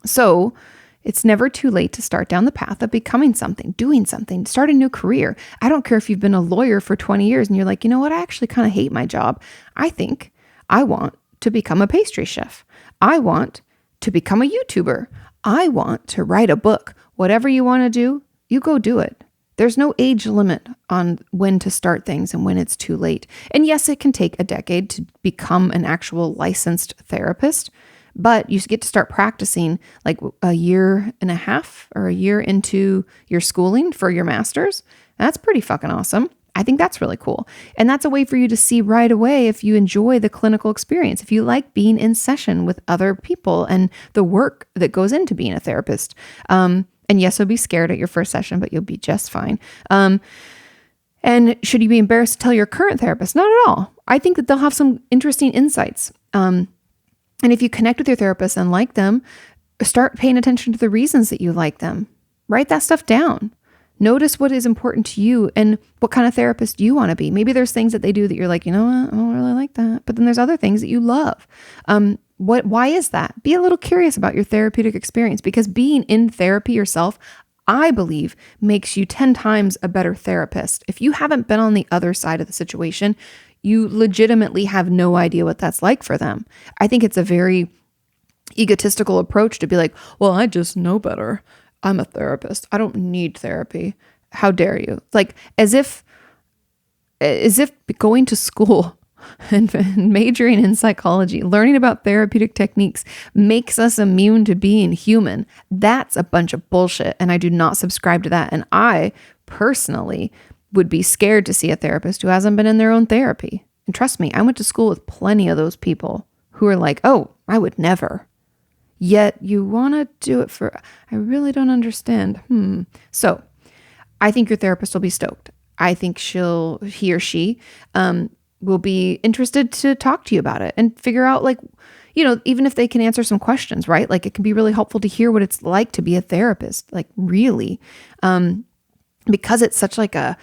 So it's never too late to start down the path of becoming something, doing something, start a new career. I don't care if you've been a lawyer for 20 years and you're like, you know what? I actually kind of hate my job. I think I want to become a pastry chef. I want to become a YouTuber. I want to write a book. Whatever you want to do, you go do it. There's no age limit on when to start things and when it's too late. And yes, it can take a decade to become an actual licensed therapist, but you get to start practicing like a year and a half or a year into your schooling for your master's. That's pretty fucking awesome. I think that's really cool. And that's a way for you to see right away if you enjoy the clinical experience, if you like being in session with other people and the work that goes into being a therapist. And yes, you'll be scared at your first session, but you'll be just fine. And should you be embarrassed to tell your current therapist? Not at all. I think that they'll have some interesting insights. And if you connect with your therapist and like them, start paying attention to the reasons that you like them. Write that stuff down. Notice what is important to you and what kind of therapist you want to be. Maybe there's things that they do that you're like, you know what, I don't really like that. But then there's other things that you love. Why is that? Be a little curious about your therapeutic experience, because being in therapy yourself, I believe, makes you 10 times a better therapist. If you haven't been on the other side of the situation, you legitimately have no idea what that's like for them. I think it's a very egotistical approach to be like, well, I just know better. I'm a therapist. I don't need therapy. How dare you? Like as if going to school and majoring in psychology, learning about therapeutic techniques makes us immune to being human. That's a bunch of bullshit. And I do not subscribe to that. And I personally would be scared to see a therapist who hasn't been in their own therapy. And trust me, I went to school with plenty of those people who are like, oh, I would never. Yet you want to do it for, I really don't understand. So I think your therapist will be stoked. I think he or she will be interested to talk to you about it and figure out, like, you know, even if they can answer some questions, right? Like it can be really helpful to hear what it's like to be a therapist, like really, because it's such like a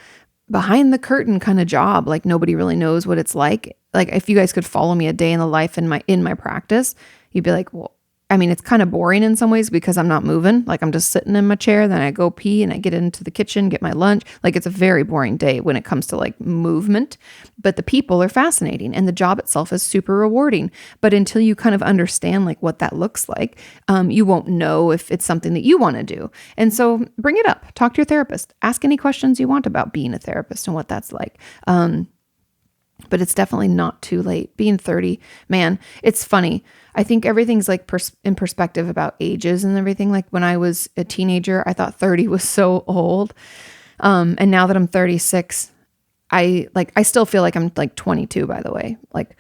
behind the curtain kind of job. Like nobody really knows what it's like. Like if you guys could follow me a day in the life in my practice, you'd be like, well, I mean, it's kind of boring in some ways because I'm not moving. Like I'm just sitting in my chair, then I go pee and I get into the kitchen, get my lunch. Like it's a very boring day when it comes to like movement, but the people are fascinating and the job itself is super rewarding. But until you kind of understand like what that looks like, you won't know if it's something that you want to do. And so bring it up, talk to your therapist, ask any questions you want about being a therapist and what that's like. But it's definitely not too late. Being 30, man, it's funny. I think everything's like in perspective about ages and everything. Like when I was a teenager, I thought 30 was so old. And now that I'm 36, I still feel like I'm like 22, by the way. Like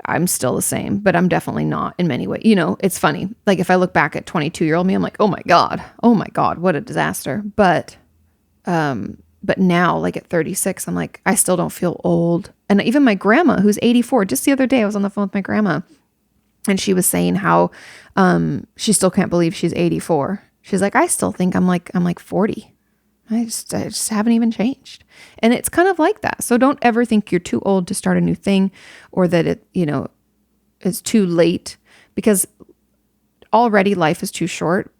I'm still the same, but I'm definitely not in many ways. You know, it's funny. Like if I look back at 22-year-old me, I'm like, oh my God, what a disaster. But now, like at 36, I'm like, I still don't feel old. And even my grandma, who's 84, just the other day, I was on the phone with my grandma and she was saying how she still can't believe she's 84. She's like, I still think I'm like 40. I just haven't even changed. And it's kind of like that. So don't ever think you're too old to start a new thing or that it, you know, is too late, because already life is too short.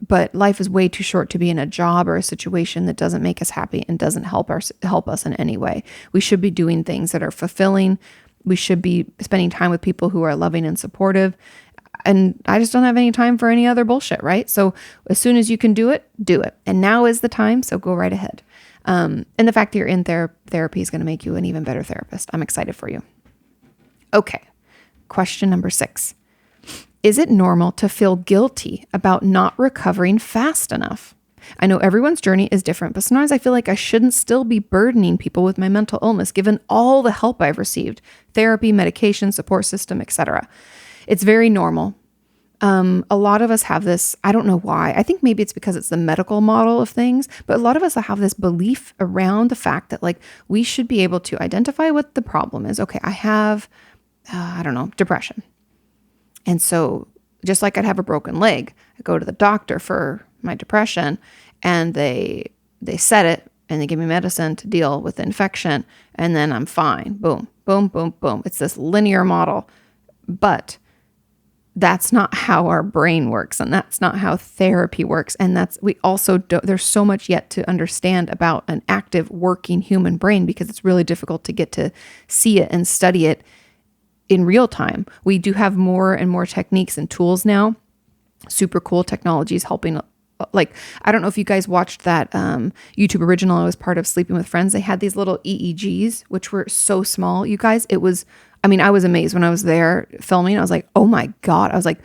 But life is way too short to be in a job or a situation that doesn't make us happy and doesn't help us in any way. We should be doing things that are fulfilling. We should be spending time with people who are loving and supportive. And I just don't have any time for any other bullshit, right? So as soon as you can do it, do it. And now is the time, so go right ahead. And the fact that you're in therapy is going to make you an even better therapist. I'm excited for you. Okay, question number 6. Is it normal to feel guilty about not recovering fast enough? I know everyone's journey is different, but sometimes I feel like I shouldn't still be burdening people with my mental illness, given all the help I've received, therapy, medication, support system, etc. It's very normal. A lot of us have this, I don't know why. I think maybe it's because it's the medical model of things, but a lot of us have this belief around the fact that like we should be able to identify what the problem is. Okay, I have, depression. And so just like I'd have a broken leg, I go to the doctor for my depression and they set it and they give me medicine to deal with the infection and then I'm fine. Boom, boom, boom, boom. It's this linear model, but that's not how our brain works and that's not how therapy works. And there's so much yet to understand about an active working human brain because it's really difficult to get to see it and study it in real time. We do have more and more techniques and tools now. Super cool technologies helping. Like, I don't know if you guys watched that YouTube original I was part of, Sleeping with Friends. They had these little EEGs, which were so small. You guys, I mean, I was amazed when I was there filming. I was like, oh my God. I was like,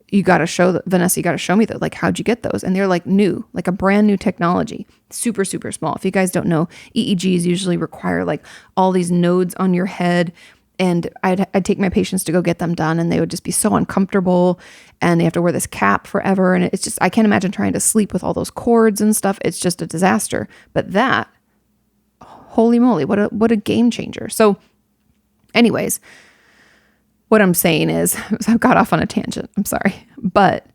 you got to show that, Vanessa, you got to show me that. Like, how'd you get those? And they're like new, like a brand new technology, super, super small. If you guys don't know, EEGs usually require like all these nodes on your head. And I'd take my patients to go get them done, and they would just be so uncomfortable, and they have to wear this cap forever. And it's just, I can't imagine trying to sleep with all those cords and stuff. It's just a disaster. But that, holy moly, what a game changer. So anyways, what I'm saying is, I got off on a tangent. I'm sorry, but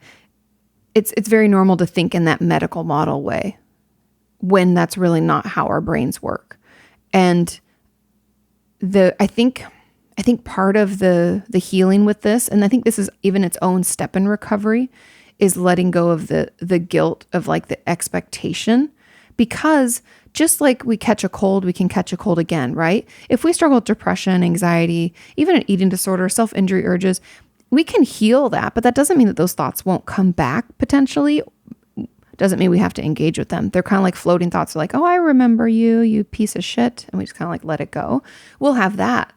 it's very normal to think in that medical model way when that's really not how our brains work. And I think part of the healing with this, and I think this is even its own step in recovery, is letting go of the guilt of like the expectation. Because just like we catch a cold, we can catch a cold again, right? If we struggle with depression, anxiety, even an eating disorder, self-injury urges, we can heal that, but that doesn't mean that those thoughts won't come back potentially. Doesn't mean we have to engage with them. They're kind of like floating thoughts. They're like, oh, I remember you piece of shit. And we just kind of like let it go. We'll have that.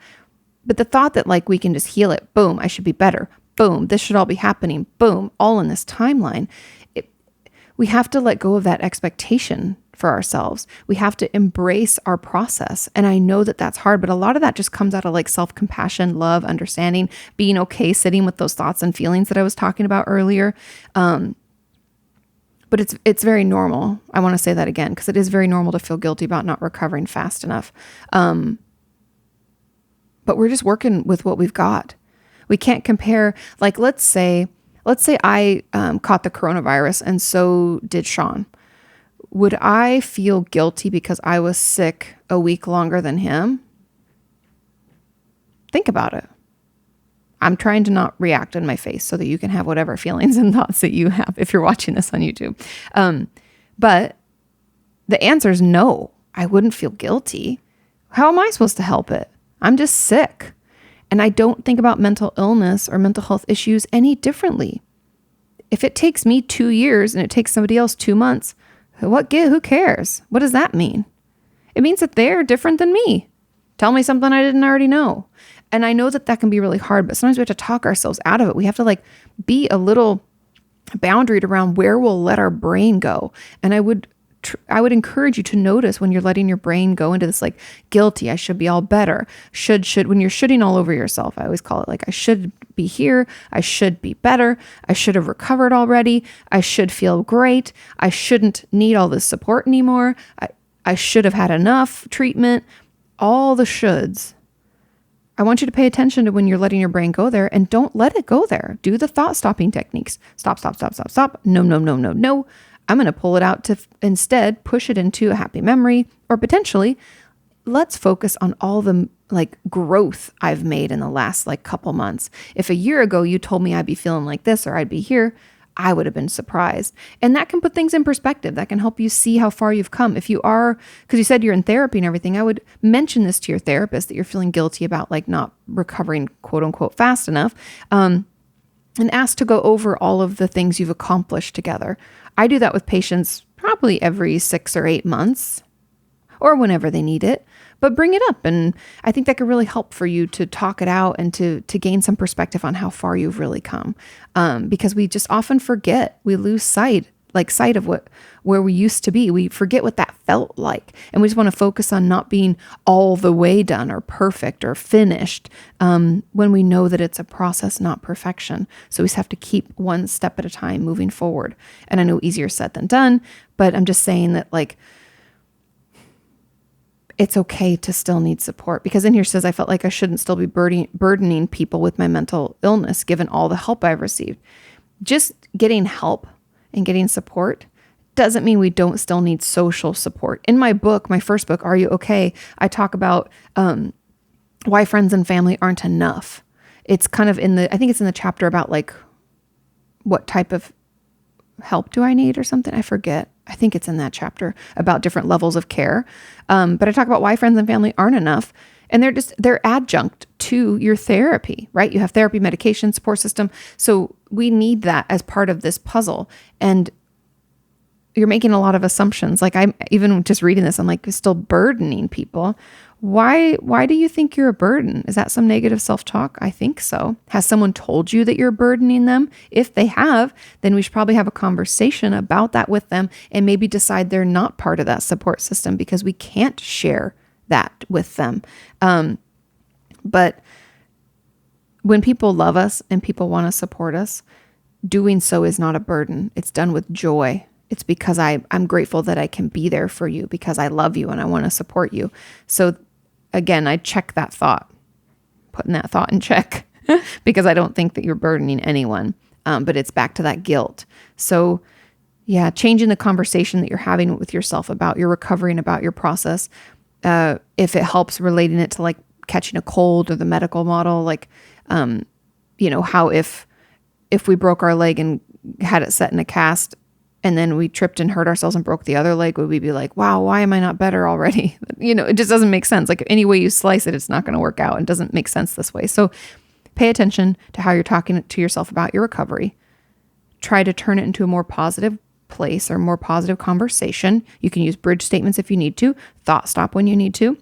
But the thought that like we can just heal it, boom, I should be better. Boom, this should all be happening. Boom, all in this timeline. We have to let go of that expectation for ourselves. We have to embrace our process. And I know that that's hard, but a lot of that just comes out of like self-compassion, love, understanding, being okay sitting with those thoughts and feelings that I was talking about earlier. But it's very normal. I want to say that again, because it is very normal to feel guilty about not recovering fast enough. But we're just working with what we've got. We can't compare, like, let's say I caught the coronavirus and so did Sean. Would I feel guilty because I was sick a week longer than him? Think about it. I'm trying to not react in my face so that you can have whatever feelings and thoughts that you have if you're watching this on YouTube. But the answer is no, I wouldn't feel guilty. How am I supposed to help it? I'm just sick. And I don't think about mental illness or mental health issues any differently. If it takes me 2 years and it takes somebody else 2 months, who cares? What does that mean? It means that they're different than me. Tell me something I didn't already know. And I know that can be really hard, but sometimes we have to talk ourselves out of it. We have to like be a little boundaried around where we'll let our brain go. And I would encourage you to notice when you're letting your brain go into this like guilty, I should be all better. Should, when you're shitting all over yourself, I always call it like, I should be here. I should be better. I should have recovered already. I should feel great. I shouldn't need all this support anymore. I should have had enough treatment. All the shoulds. I want you to pay attention to when you're letting your brain go there, and don't let it go there. Do the thought stopping techniques. Stop. No. I'm going to pull it out to instead push it into a happy memory, or potentially let's focus on all the like growth I've made in the last like couple months. If a year ago you told me I'd be feeling like this or I'd be here, I would have been surprised. And that can put things in perspective. That can help you see how far you've come. If you are, because you said you're in therapy and everything, I would mention this to your therapist that you're feeling guilty about like not recovering quote unquote fast enough. And ask to go over all of the things you've accomplished together. I do that with patients probably every 6 or 8 months or whenever they need it, but bring it up. And I think that could really help for you to talk it out and to gain some perspective on how far you've really come. Because we just often forget, we lose sight of where we used to be. We forget what that felt like. And we just want to focus on not being all the way done or perfect or finished when we know that it's a process, not perfection. So we just have to keep one step at a time moving forward. And I know easier said than done, but I'm just saying that like, it's okay to still need support, because in here says, I felt like I shouldn't still be burdening people with my mental illness, given all the help I've received. Just getting help and getting support doesn't mean we don't still need social support. In my book, my first book, Are You Okay? I talk about why friends and family aren't enough. It's kind of I think it's in the chapter about like, what type of help do I need or something? I forget. I think it's in that chapter about different levels of care. But I talk about why friends and family aren't enough. And they're adjunct to your therapy, right? You have therapy, medication, support system. So we need that as part of this puzzle. And you're making a lot of assumptions. Like I'm even just reading this, I'm like, still burdening people. Why do you think you're a burden? Is that some negative self-talk? I think so. Has someone told you that you're burdening them? If they have, then we should probably have a conversation about that with them and maybe decide they're not part of that support system because we can't share that with them. But when people love us and people want to support us, doing so is not a burden. It's done with joy. It's because I'm grateful that I can be there for you because I love you and I want to support you. So again, I check that thought, putting that thought in check because I don't think that you're burdening anyone. But it's back to that guilt. So yeah, changing the conversation that you're having with yourself about your recovery and about your process. If it helps, relating it to like catching a cold or the medical model, like, how if we broke our leg and had it set in a cast and then we tripped and hurt ourselves and broke the other leg, would we be like, wow, why am I not better already? It just doesn't make sense. Like any way you slice it, it's not going to work out and doesn't make sense this way. So pay attention to how you're talking to yourself about your recovery. Try to turn it into a more positive place or more positive conversation. You can use bridge statements if you need to, thought stop when you need to.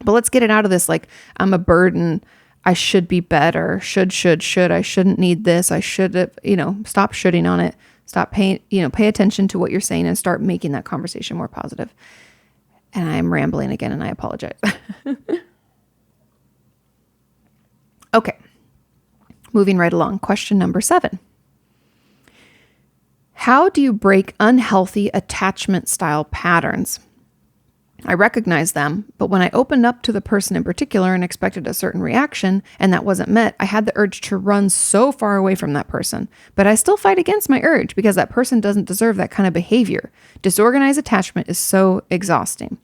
But let's get it out of this. Like, I'm a burden. I should be better. Should. I shouldn't need this. I should have, stop shoulding on it. Stop paying, pay attention to what you're saying and start making that conversation more positive. And I'm rambling again and I apologize. Okay. Moving right along. Question number 7. How do you break unhealthy attachment style patterns? I recognize them, but when I opened up to the person in particular and expected a certain reaction and that wasn't met, I had the urge to run so far away from that person. But I still fight against my urge because that person doesn't deserve that kind of behavior. Disorganized attachment is so exhausting.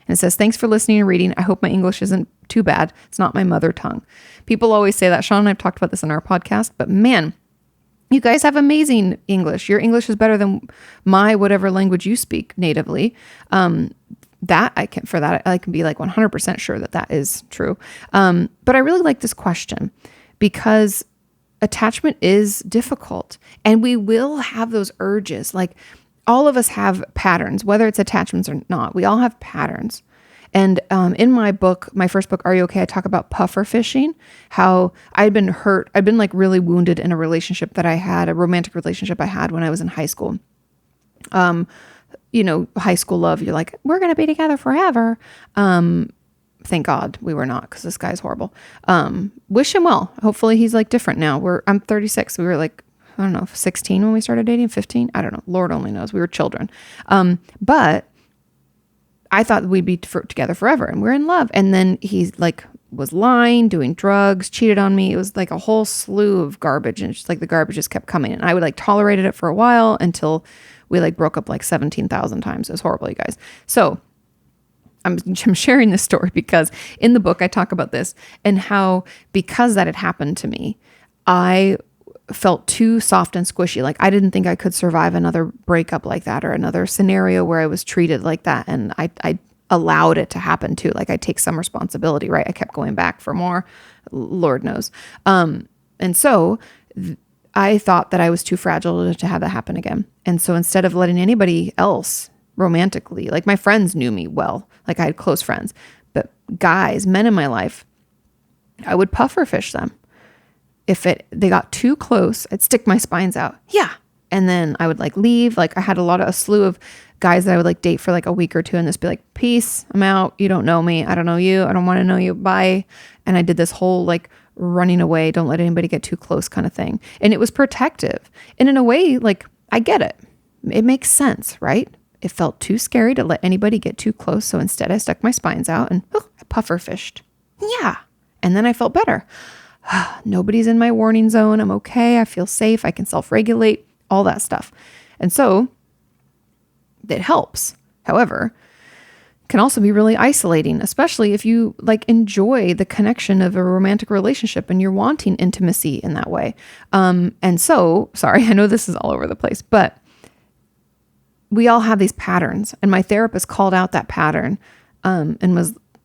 And it says, thanks for listening and reading. I hope my English isn't too bad. It's not my mother tongue. People always say that. Sean and I've talked about this in our podcast, but man, you guys have amazing English. Your English is better than my whatever language you speak natively. I can be like 100% sure that is true. But I really like this question because attachment is difficult and we will have those urges. Like all of us have patterns, whether it's attachments or not, we all have patterns. And in my book, my first book, Are You Okay? I talk about puffer fishing, how I'd been hurt. I'd been like really wounded in a relationship that I had, a romantic relationship I had when I was in high school. High school love, you're like, we're going to be together forever. Thank God we were not because this guy's horrible. Wish him well. Hopefully he's like different now. I'm 36. We were like, I don't know, 16 when we started dating, 15. I don't know. Lord only knows. We were children. But I thought we'd be together forever and we're in love. And then he's like, was lying, doing drugs, cheated on me. It was like a whole slew of garbage. And it's just like the garbage just kept coming. And I would like tolerated it for a while until we like broke up like 17,000 times. It was horrible, you guys. So I'm sharing this story because in the book I talk about this and how because that had happened to me, I felt too soft and squishy. Like I didn't think I could survive another breakup like that or another scenario where I was treated like that. And I allowed it to happen too. Like I take some responsibility, right? I kept going back for more, Lord knows. And so I thought that I was too fragile to have that happen again. And so instead of letting anybody else romantically, like my friends knew me well, like I had close friends, but guys, men in my life, I would puffer fish them. If they got too close, I'd stick my spines out. Yeah. And then I would like leave. Like I had a slew of guys that I would like date for like a week or two and just be like, peace, I'm out. You don't know me. I don't know you. I don't want to know you. Bye. And I did this whole like running away. Don't let anybody get too close kind of thing. And it was protective. And in a way, like I get it. It makes sense, right? It felt too scary to let anybody get too close. So instead I stuck my spines out and I puffer fished. Yeah. And then I felt better. Nobody's in my warning zone. I'm okay. I feel safe. I can self-regulate, all that stuff. And so it helps. However, it can also be really isolating, especially if you like enjoy the connection of a romantic relationship and you're wanting intimacy in that way. And so, sorry, I know this is all over the place, but we all have these patterns. And my therapist called out that pattern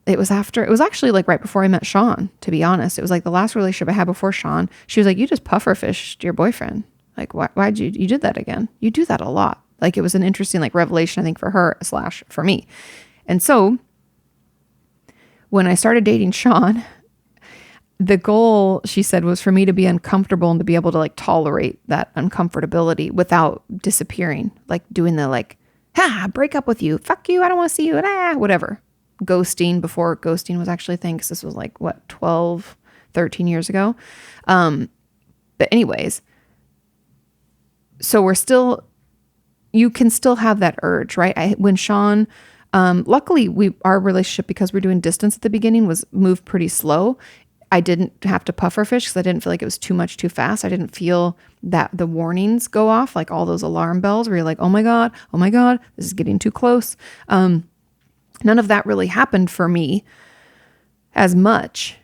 it was actually like right before I met Sean, to be honest. It was like the last relationship I had before Sean. She was like, you just puffer fished your boyfriend. Like, why'd you did that again? You do that a lot. Like, it was an interesting like revelation, I think, for her / for me. And so when I started dating Sean, the goal, she said, was for me to be uncomfortable and to be able to like tolerate that uncomfortability without disappearing, like doing the like, break up with you, fuck you, I don't want to see you, whatever. Ghosting, before ghosting was actually a thing, because this was like, 12, 13 years ago. But anyways, so you can still have that urge, right? When Sean, luckily our relationship, because we're doing distance at the beginning, was moved pretty slow. I didn't have to puffer fish because I didn't feel like it was too much too fast. I didn't feel that the warnings go off, like all those alarm bells where you're like, oh my God, this is getting too close. None of that really happened for me as much.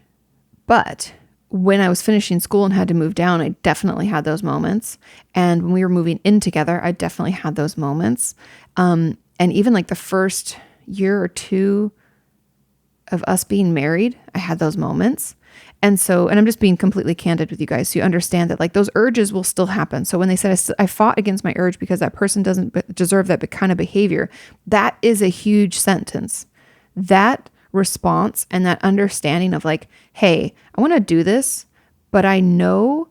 But when I was finishing school and had to move down, I definitely had those moments. And when we were moving in together, I definitely had those moments. And even like the first year or two of us being married, I had those moments. And I'm just being completely candid with you guys, so you understand that like those urges will still happen. So when they said I fought against my urge because that person doesn't deserve that kind of behavior, that is a huge sentence. That response and that understanding of like, hey, I want to do this, but I know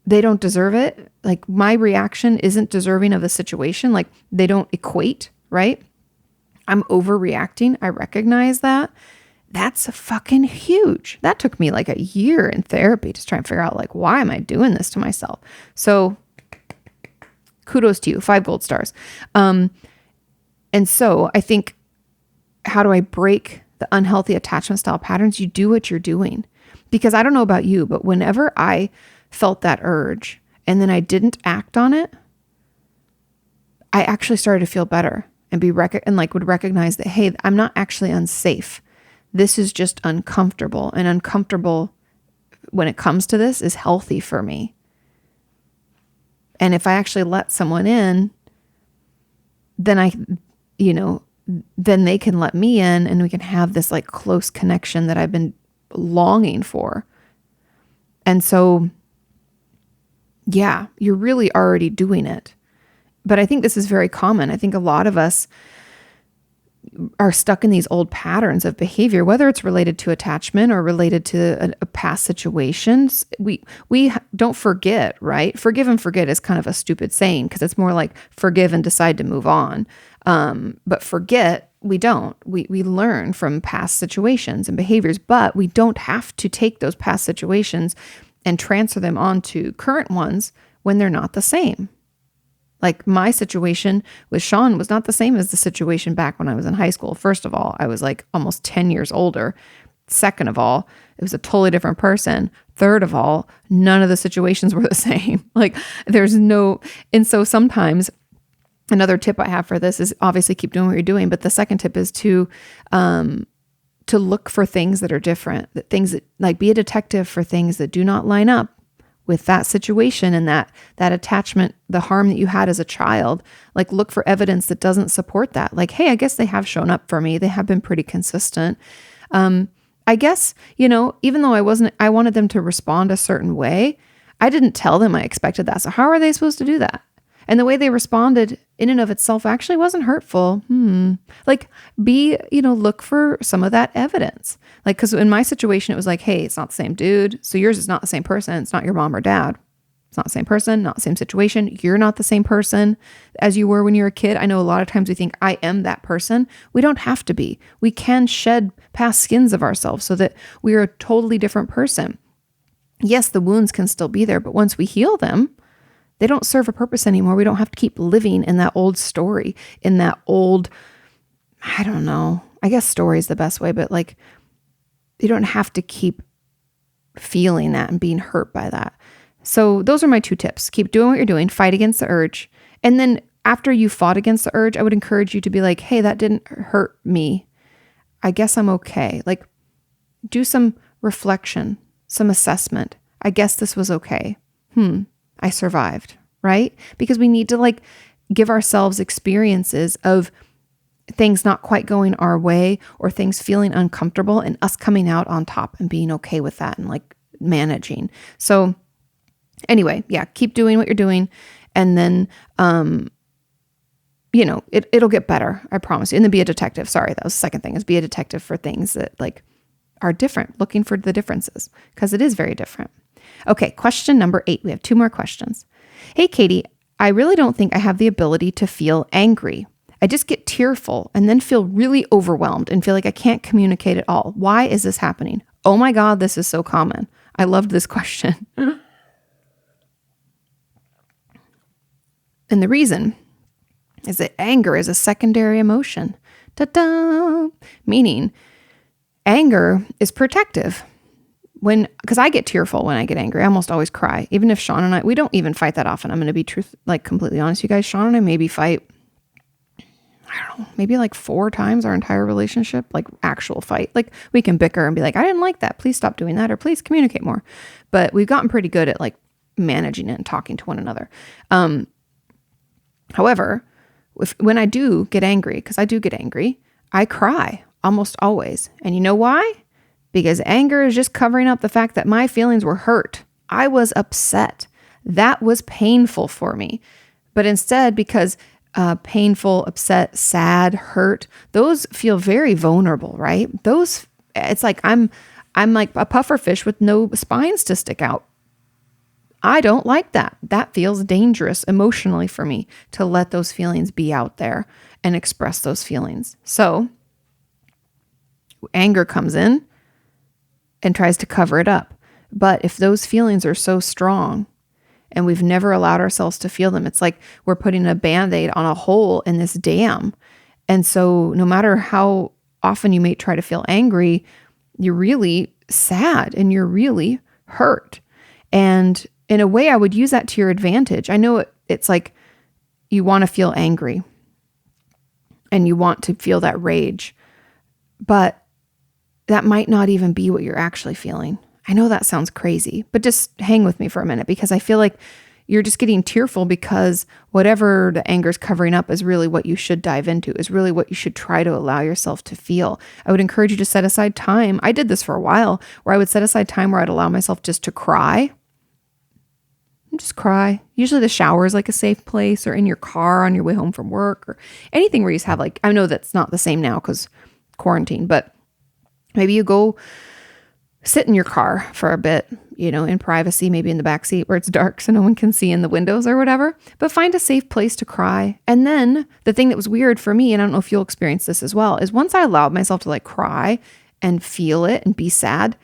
they don't deserve it. Like, my reaction isn't deserving of the situation. Like, they don't equate, right? I'm overreacting. I recognize that. That's fucking huge. That took me like a year in therapy to try and figure out like, why am I doing this to myself? So kudos to you, 5 gold stars. And so I think, how do I break the unhealthy attachment style patterns? You do what you're doing. Because I don't know about you, but whenever I felt that urge and then I didn't act on it, I actually started to feel better and would recognize that, hey, I'm not actually unsafe. This is just uncomfortable, and uncomfortable when it comes to this is healthy for me. And if I actually let someone in, then then they can let me in, and we can have this like close connection that I've been longing for. And so, yeah, you're really already doing it. But I think this is very common. I think a lot of us are stuck in these old patterns of behavior, whether it's related to attachment or related to a past situations. We don't forget, right? Forgive and forget is kind of a stupid saying, because it's more like forgive and decide to move on. But forget, we don't. We learn from past situations and behaviors, but we don't have to take those past situations and transfer them onto current ones when they're not the same. Like, my situation with Sean was not the same as the situation back when I was in high school. First of all, I was like almost 10 years older. Second of all, it was a totally different person. Third of all, none of the situations were the same. Like, and so sometimes another tip I have for this is obviously keep doing what you're doing. But the second tip is to look for things that are different, things that, like, be a detective for things that do not line up with that situation and that attachment, the harm that you had as a child. Like, look for evidence that doesn't support that. Like, hey, I guess they have shown up for me. They have been pretty consistent. I guess, even though I wanted them to respond a certain way, I didn't tell them I expected that. So how are they supposed to do that? And the way they responded in and of itself actually wasn't hurtful. Like, look for some of that evidence. Like, because in my situation, it was like, hey, it's not the same dude. So yours is not the same person. It's not your mom or dad. It's not the same person, not the same situation. You're not the same person as you were when you were a kid. I know a lot of times we think I am that person. We don't have to be. We can shed past skins of ourselves so that we are a totally different person. Yes, the wounds can still be there, but once we heal them, they don't serve a purpose anymore. We don't have to keep living in that old story, in that old, I don't know, I guess story is the best way, but like, you don't have to keep feeling that and being hurt by that. So those are my 2 tips. Keep doing what you're doing, fight against the urge. And then after you fought against the urge, I would encourage you to be like, hey, that didn't hurt me. I guess I'm okay. Like, do some reflection, some assessment. I guess this was okay. I survived, right? Because we need to like give ourselves experiences of things not quite going our way or things feeling uncomfortable and us coming out on top and being okay with that and like managing. So anyway, yeah, keep doing what you're doing. And then it'll get better. I promise you. And then be a detective. Sorry, that was the second thing, is be a detective for things that like are different, looking for the differences, because it is very different. Okay, question number 8. We have 2 more questions. Hey, Kati, I really don't think I have the ability to feel angry. I just get tearful and then feel really overwhelmed and feel like I can't communicate at all. Why is this happening? Oh my God, this is so common. I loved this question. And the reason is that anger is a secondary emotion. Ta-da! Meaning, anger is protective. Because I get tearful when I get angry. I almost always cry. Even if Sean and I, we don't even fight that often. I'm going to be completely honest, you guys. Sean and I maybe fight, I don't know, maybe like 4 times our entire relationship, like actual fight. Like we can bicker and be like, I didn't like that. Please stop doing that. Or please communicate more. But we've gotten pretty good at like managing it and talking to one another. However, when I do get angry, because I do get angry, I cry almost always. And you know why? Because anger is just covering up the fact that my feelings were hurt. I was upset. That was painful for me. But instead, because painful, upset, sad, hurt, those feel very vulnerable, right? It's like I'm like a puffer fish with no spines to stick out. I don't like that. That feels dangerous emotionally for me to let those feelings be out there and express those feelings. So anger comes in and tries to cover it up. But if those feelings are so strong and we've never allowed ourselves to feel them, it's like we're putting a Band-Aid on a hole in this dam. And so no matter how often you may try to feel angry, you're really sad and you're really hurt. And in a way, I would use that to your advantage. I know it's like you want to feel angry and you want to feel that rage, but that might not even be what you're actually feeling. I know that sounds crazy, but just hang with me for a minute, because I feel like you're just getting tearful because whatever the anger's covering up is really what you should dive into, is really what you should try to allow yourself to feel. I would encourage you to set aside time. I did this for a while where I would set aside time where I'd allow myself just to cry. Just cry. Usually the shower is like a safe place, or in your car on your way home from work, or anything where you just have like, I know that's not the same now because quarantine, but maybe you go sit in your car for a bit, in privacy, maybe in the back seat where it's dark so no one can see in the windows or whatever, but find a safe place to cry. And then the thing that was weird for me, and I don't know if you'll experience this as well, is once I allowed myself to like cry and feel it and be sad,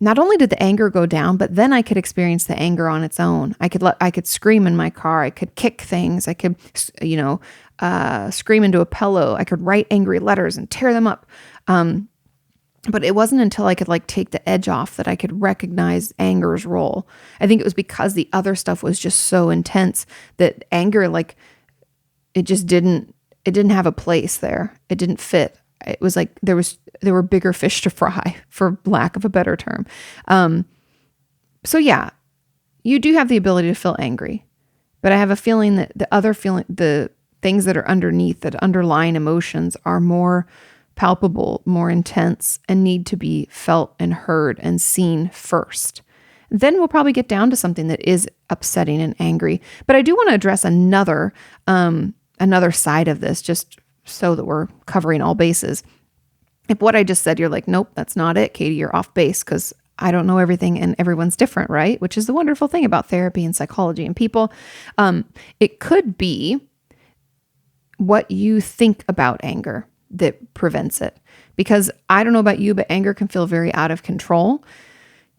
not only did the anger go down, but then I could experience the anger on its own. I could scream in my car. I could kick things. I could, scream into a pillow. I could write angry letters and tear them up. But it wasn't until I could like take the edge off that I could recognize anger's role. I think it was because the other stuff was just so intense that anger, like it didn't have a place there. It didn't fit. It was like there were bigger fish to fry, for lack of a better term. So yeah, you do have the ability to feel angry, but I have a feeling that the things that are underneath, that underlying emotions, are more palpable, more intense, and need to be felt and heard and seen first. Then we'll probably get down to something that is upsetting and angry. But I do want to address another side of this, just so that we're covering all bases. If what I just said, you're like, nope, that's not it, Kati, you're off base, because I don't know everything and everyone's different, right? Which is the wonderful thing about therapy and psychology and people. It could be what you think about anger that prevents it. Because I don't know about you, but anger can feel very out of control.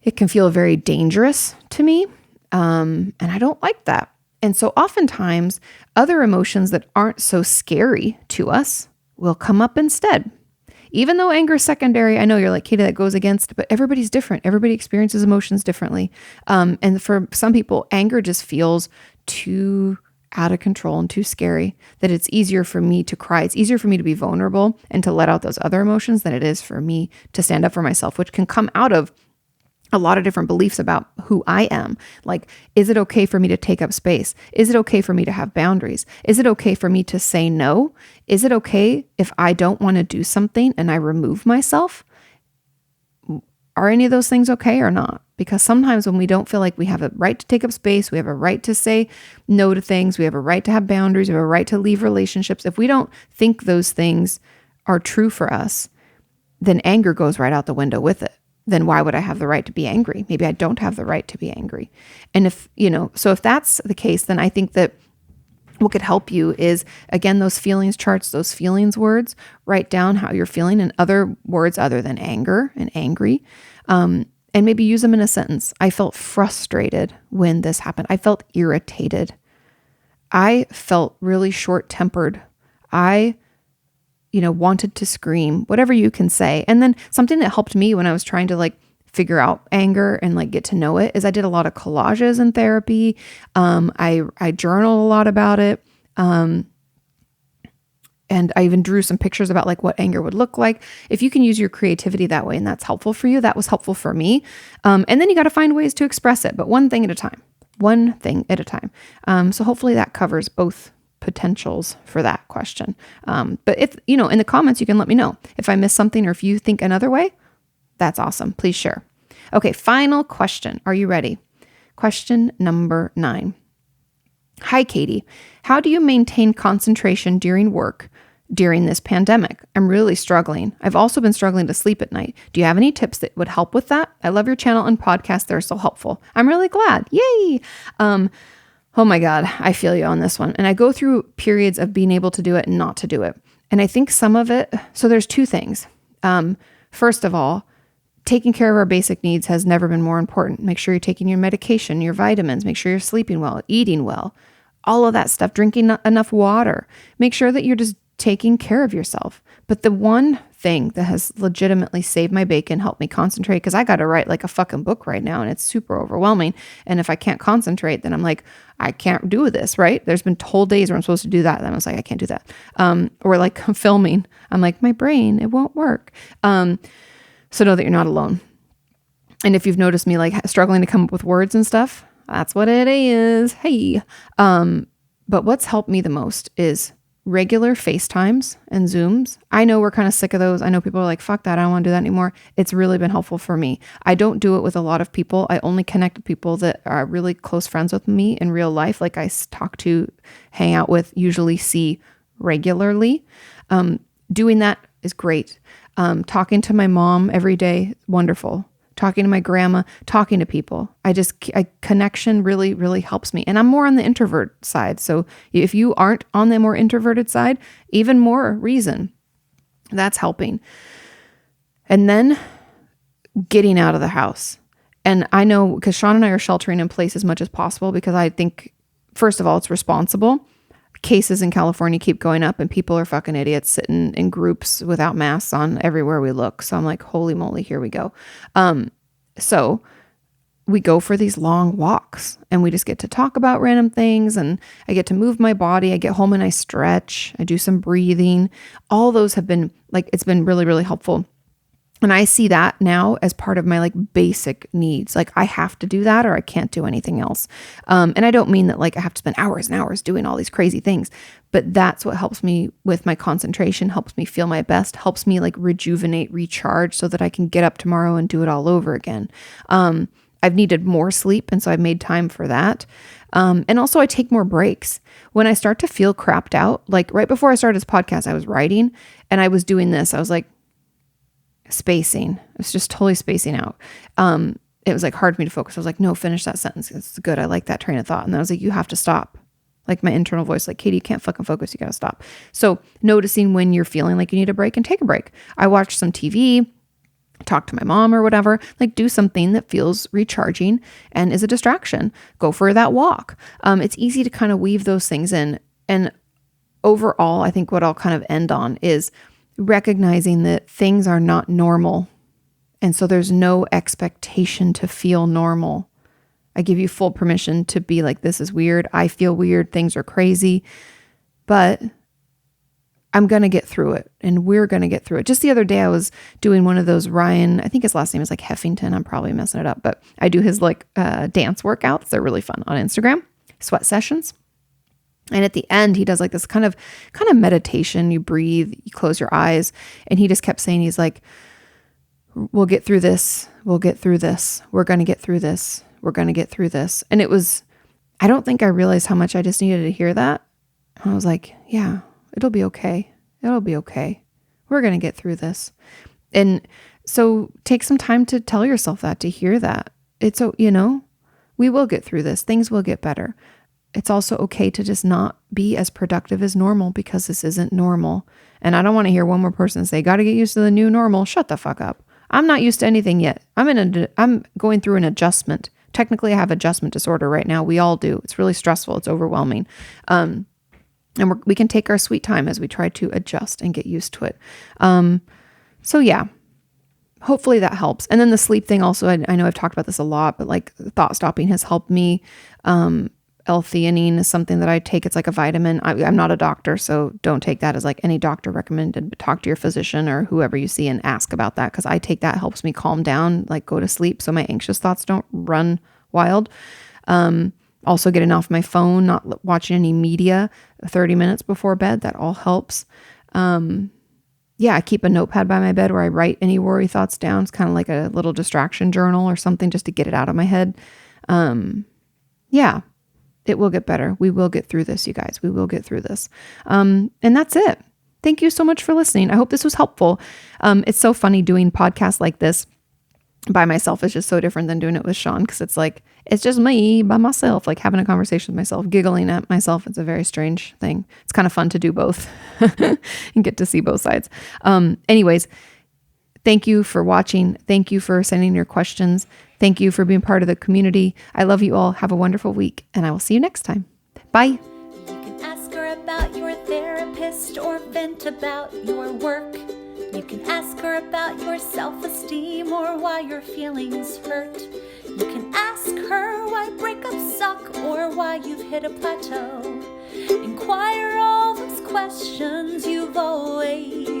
It can feel very dangerous to me. And I don't like that. And so oftentimes other emotions that aren't so scary to us will come up instead. Even though anger is secondary, I know you're like, Kati, that goes against, but everybody's different. Everybody experiences emotions differently. And for some people, anger just feels too out of control and too scary that it's easier for me to cry. It's easier for me to be vulnerable and to let out those other emotions than it is for me to stand up for myself, which can come out of a lot of different beliefs about who I am. Like, is it okay for me to take up space? Is it okay for me to have boundaries? Is it okay for me to say no? Is it okay if I don't want to do something and I remove myself? are any of those things okay or not? Because sometimes when we don't feel like we have a right to take up space, we have a right to say no to things, we have a right to have boundaries, we have a right to leave relationships. If we don't think those things are true for us, then anger goes right out the window with it. Then why would I have the right to be angry? Maybe I don't have the right to be angry. And if that's the case, then I think that what could help you is, again, those feelings charts, those feelings words, write down how you're feeling in other words other than anger and angry. And maybe use them in a sentence. I felt frustrated when this happened. I felt irritated. I felt really short-tempered. I wanted to scream, whatever you can say. And then something that helped me when I was trying to like figure out anger and like get to know it is I did a lot of collages in therapy. I journal a lot about it. And I even drew some pictures about like what anger would look like. If you can use your creativity that way and that's helpful for you, that was helpful for me. And then you got to find ways to express it, but one thing at a time. So hopefully that covers both potentials for that question. But if, in the comments, you can let me know if I missed something or if you think another way. That's awesome. Please share. Okay, final question. Are you ready? Question number 9. Hi, Kati. How do you maintain concentration during work during this pandemic? I'm really struggling. I've also been struggling to sleep at night. Do you have any tips that would help with that? I love your channel and podcast. They're so helpful. I'm really glad. Yay. Oh my God, I feel you on this one. And I go through periods of being able to do it and not to do it. And I think some of it, so there's 2 things. First of all, taking care of our basic needs has never been more important. Make sure you're taking your medication, your vitamins, make sure you're sleeping well, eating well, all of that stuff, drinking enough water. Make sure that you're just taking care of yourself. But the one thing that has legitimately saved my bacon, helped me concentrate, because I got to write like a fucking book right now and it's super overwhelming. And if I can't concentrate, then I'm like, I can't do this, right? There's been whole days where I'm supposed to do that. And I was like, I can't do that. Or like filming. I'm like, my brain, it won't work. So know that you're not alone. And if you've noticed me like struggling to come up with words and stuff, that's what it is. Hey. But what's helped me the most is regular FaceTimes and Zooms. I know we're kind of sick of those. I know people are like, fuck that, I don't want to do that anymore. It's really been helpful for me. I don't do it with a lot of people. I only connect with people that are really close friends with me in real life. Like I talk to, hang out with, usually see regularly. Doing that is great. Talking to my mom every day, wonderful. Talking to my grandma, talking to people. Connection really, really helps me. And I'm more on the introvert side. So if you aren't on the more introverted side, even more reason. That's helping. And then getting out of the house. And I know because Sean and I are sheltering in place as much as possible because I think, first of all, it's responsible. Cases in California keep going up and people are fucking idiots sitting in groups without masks on everywhere we look. So I'm like, holy moly, here we go. So we go for these long walks and we just get to talk about random things and I get to move my body. I get home and I stretch. I do some breathing. All those have been like, it's been really, really helpful. And I see that now as part of my like basic needs. Like I have to do that or I can't do anything else. And I don't mean that like I have to spend hours and hours doing all these crazy things, but that's what helps me with my concentration, helps me feel my best, helps me like rejuvenate, recharge so that I can get up tomorrow and do it all over again. I've needed more sleep. And so I've made time for that. And also I take more breaks. When I start to feel crapped out, like right before I started this podcast, I was writing and I was doing this. I was like, spacing. I was just totally spacing out. It was like hard for me to focus. I was like, no, finish that sentence. It's good. I like that train of thought. And then I was like, you have to stop. Like my internal voice, like, Kati, you can't fucking focus. You got to stop. So noticing when you're feeling like you need a break and take a break. I watch some TV, talk to my mom or whatever, like do something that feels recharging and is a distraction. Go for that walk. It's easy to kind of weave those things in. And overall, I think what I'll kind of end on is recognizing that things are not normal. And so there's no expectation to feel normal. I give you full permission to be like, this is weird. I feel weird. Things are crazy, but I'm going to get through it and we're going to get through it. Just the other day, I was doing one of those Ryan, I think his last name is like Heffington. I'm probably messing it up, but I do his like dance workouts. They're really fun on Instagram, sweat sessions. And at the end, he does like this kind of meditation. You breathe, you close your eyes. And he just kept saying, he's like, we'll get through this. We'll get through this. We're going to get through this. We're going to get through this. And I don't think I realized how much I just needed to hear that. I was like, yeah, it'll be okay. It'll be okay. We're going to get through this. And so take some time to tell yourself that, to hear that. It's, we will get through this. Things will get better. It's also okay to just not be as productive as normal, because this isn't normal. And I don't want to hear one more person say, got to get used to the new normal. Shut the fuck up. I'm not used to anything yet. I'm going through an adjustment. Technically, I have adjustment disorder right now. We all do. It's really stressful. It's overwhelming. And we can take our sweet time as we try to adjust and get used to it. So yeah, hopefully that helps. And then the sleep thing also, I know I've talked about this a lot, but like thought stopping has helped me. L-theanine is something that I take. It's like a vitamin. I'm not a doctor, so don't take that as like any doctor recommended. But talk to your physician or whoever you see and ask about that, because I take that. It helps me calm down, like go to sleep, so my anxious thoughts don't run wild. Also getting off my phone, not watching any media 30 minutes before bed. That all helps. I keep a notepad by my bed where I write any worry thoughts down. It's kind of like a little distraction journal or something, just to get it out of my head. It will get better. We will get through this, you guys. We will get through this. And that's it. Thank you so much for listening. I hope this was helpful. It's so funny doing podcasts like this by myself is just so different than doing it with Sean, because it's like, it's just me by myself, like having a conversation with myself, giggling at myself. It's a very strange thing. It's kind of fun to do both and get to see both sides. Anyways, thank you for watching. Thank you for sending your questions. Thank you for being part of the community. I love you all. Have a wonderful week, and I will see you next time. Bye. You can ask her about your therapist or vent about your work. You can ask her about your self-esteem or why your feelings hurt. You can ask her why breakups suck or why you've hit a plateau. Inquire all those questions you've always